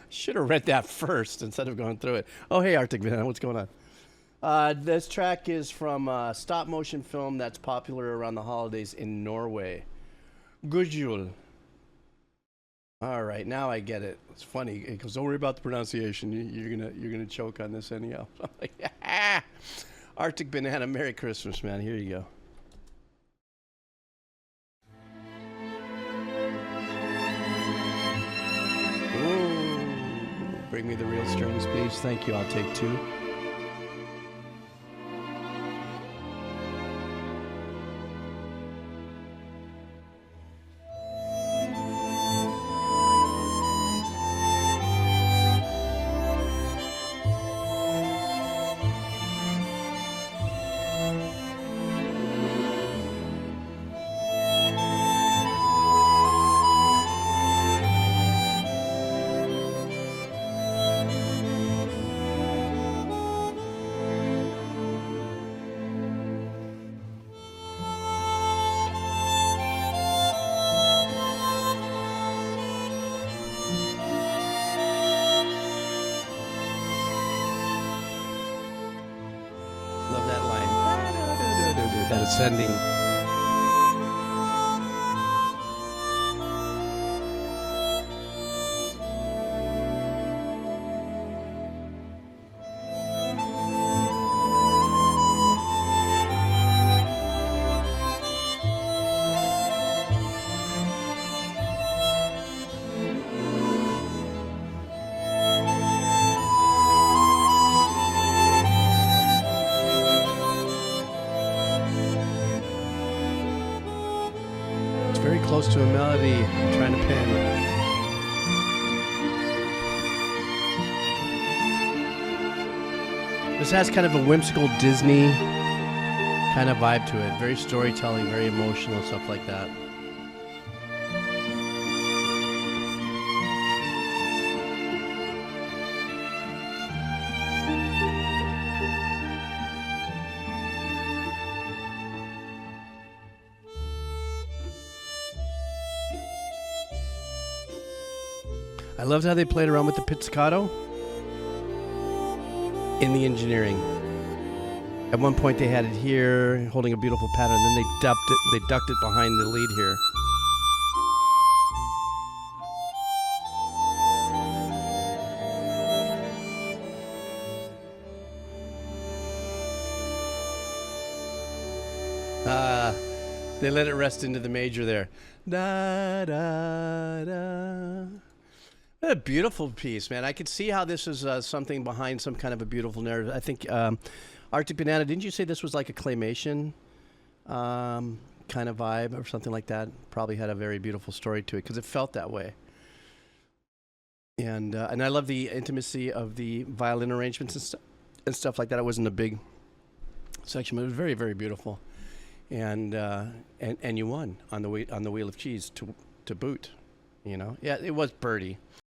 Speaker 5: Should have read that first instead of going through it. Oh, hey, Arctic Banana, what's going on? This track is from a stop motion film that's popular around the holidays in Norway. Gudjul. All right, now I get it. It's funny because don't worry about the pronunciation. You're gonna choke on this anyhow. I'm like, Arctic Banana, Merry Christmas, man. Here you go. Ooh, bring me the real strings, please. Thank you. I'll take two. Sending. Close to a melody I'm trying to pin. This has kind of a whimsical Disney kind of vibe to it. Very storytelling, very emotional, stuff like that. I loved how they played around with the pizzicato. in the engineering. At one point they had it here, holding a beautiful pattern, then they ducked it behind the lead here. They let it rest into the major there. Da, da, da. What a beautiful piece, man. I could see how this is something behind some kind of a beautiful narrative. I think Arctic Banana, didn't you say this was like a claymation kind of vibe or something like that? Probably had a very beautiful story to it because it felt that way. And I love the intimacy of the violin arrangements and stuff like that. It wasn't a big section, but it was very, very beautiful. And you won on the wheel of cheese to boot, you know. Yeah, it was Birdie.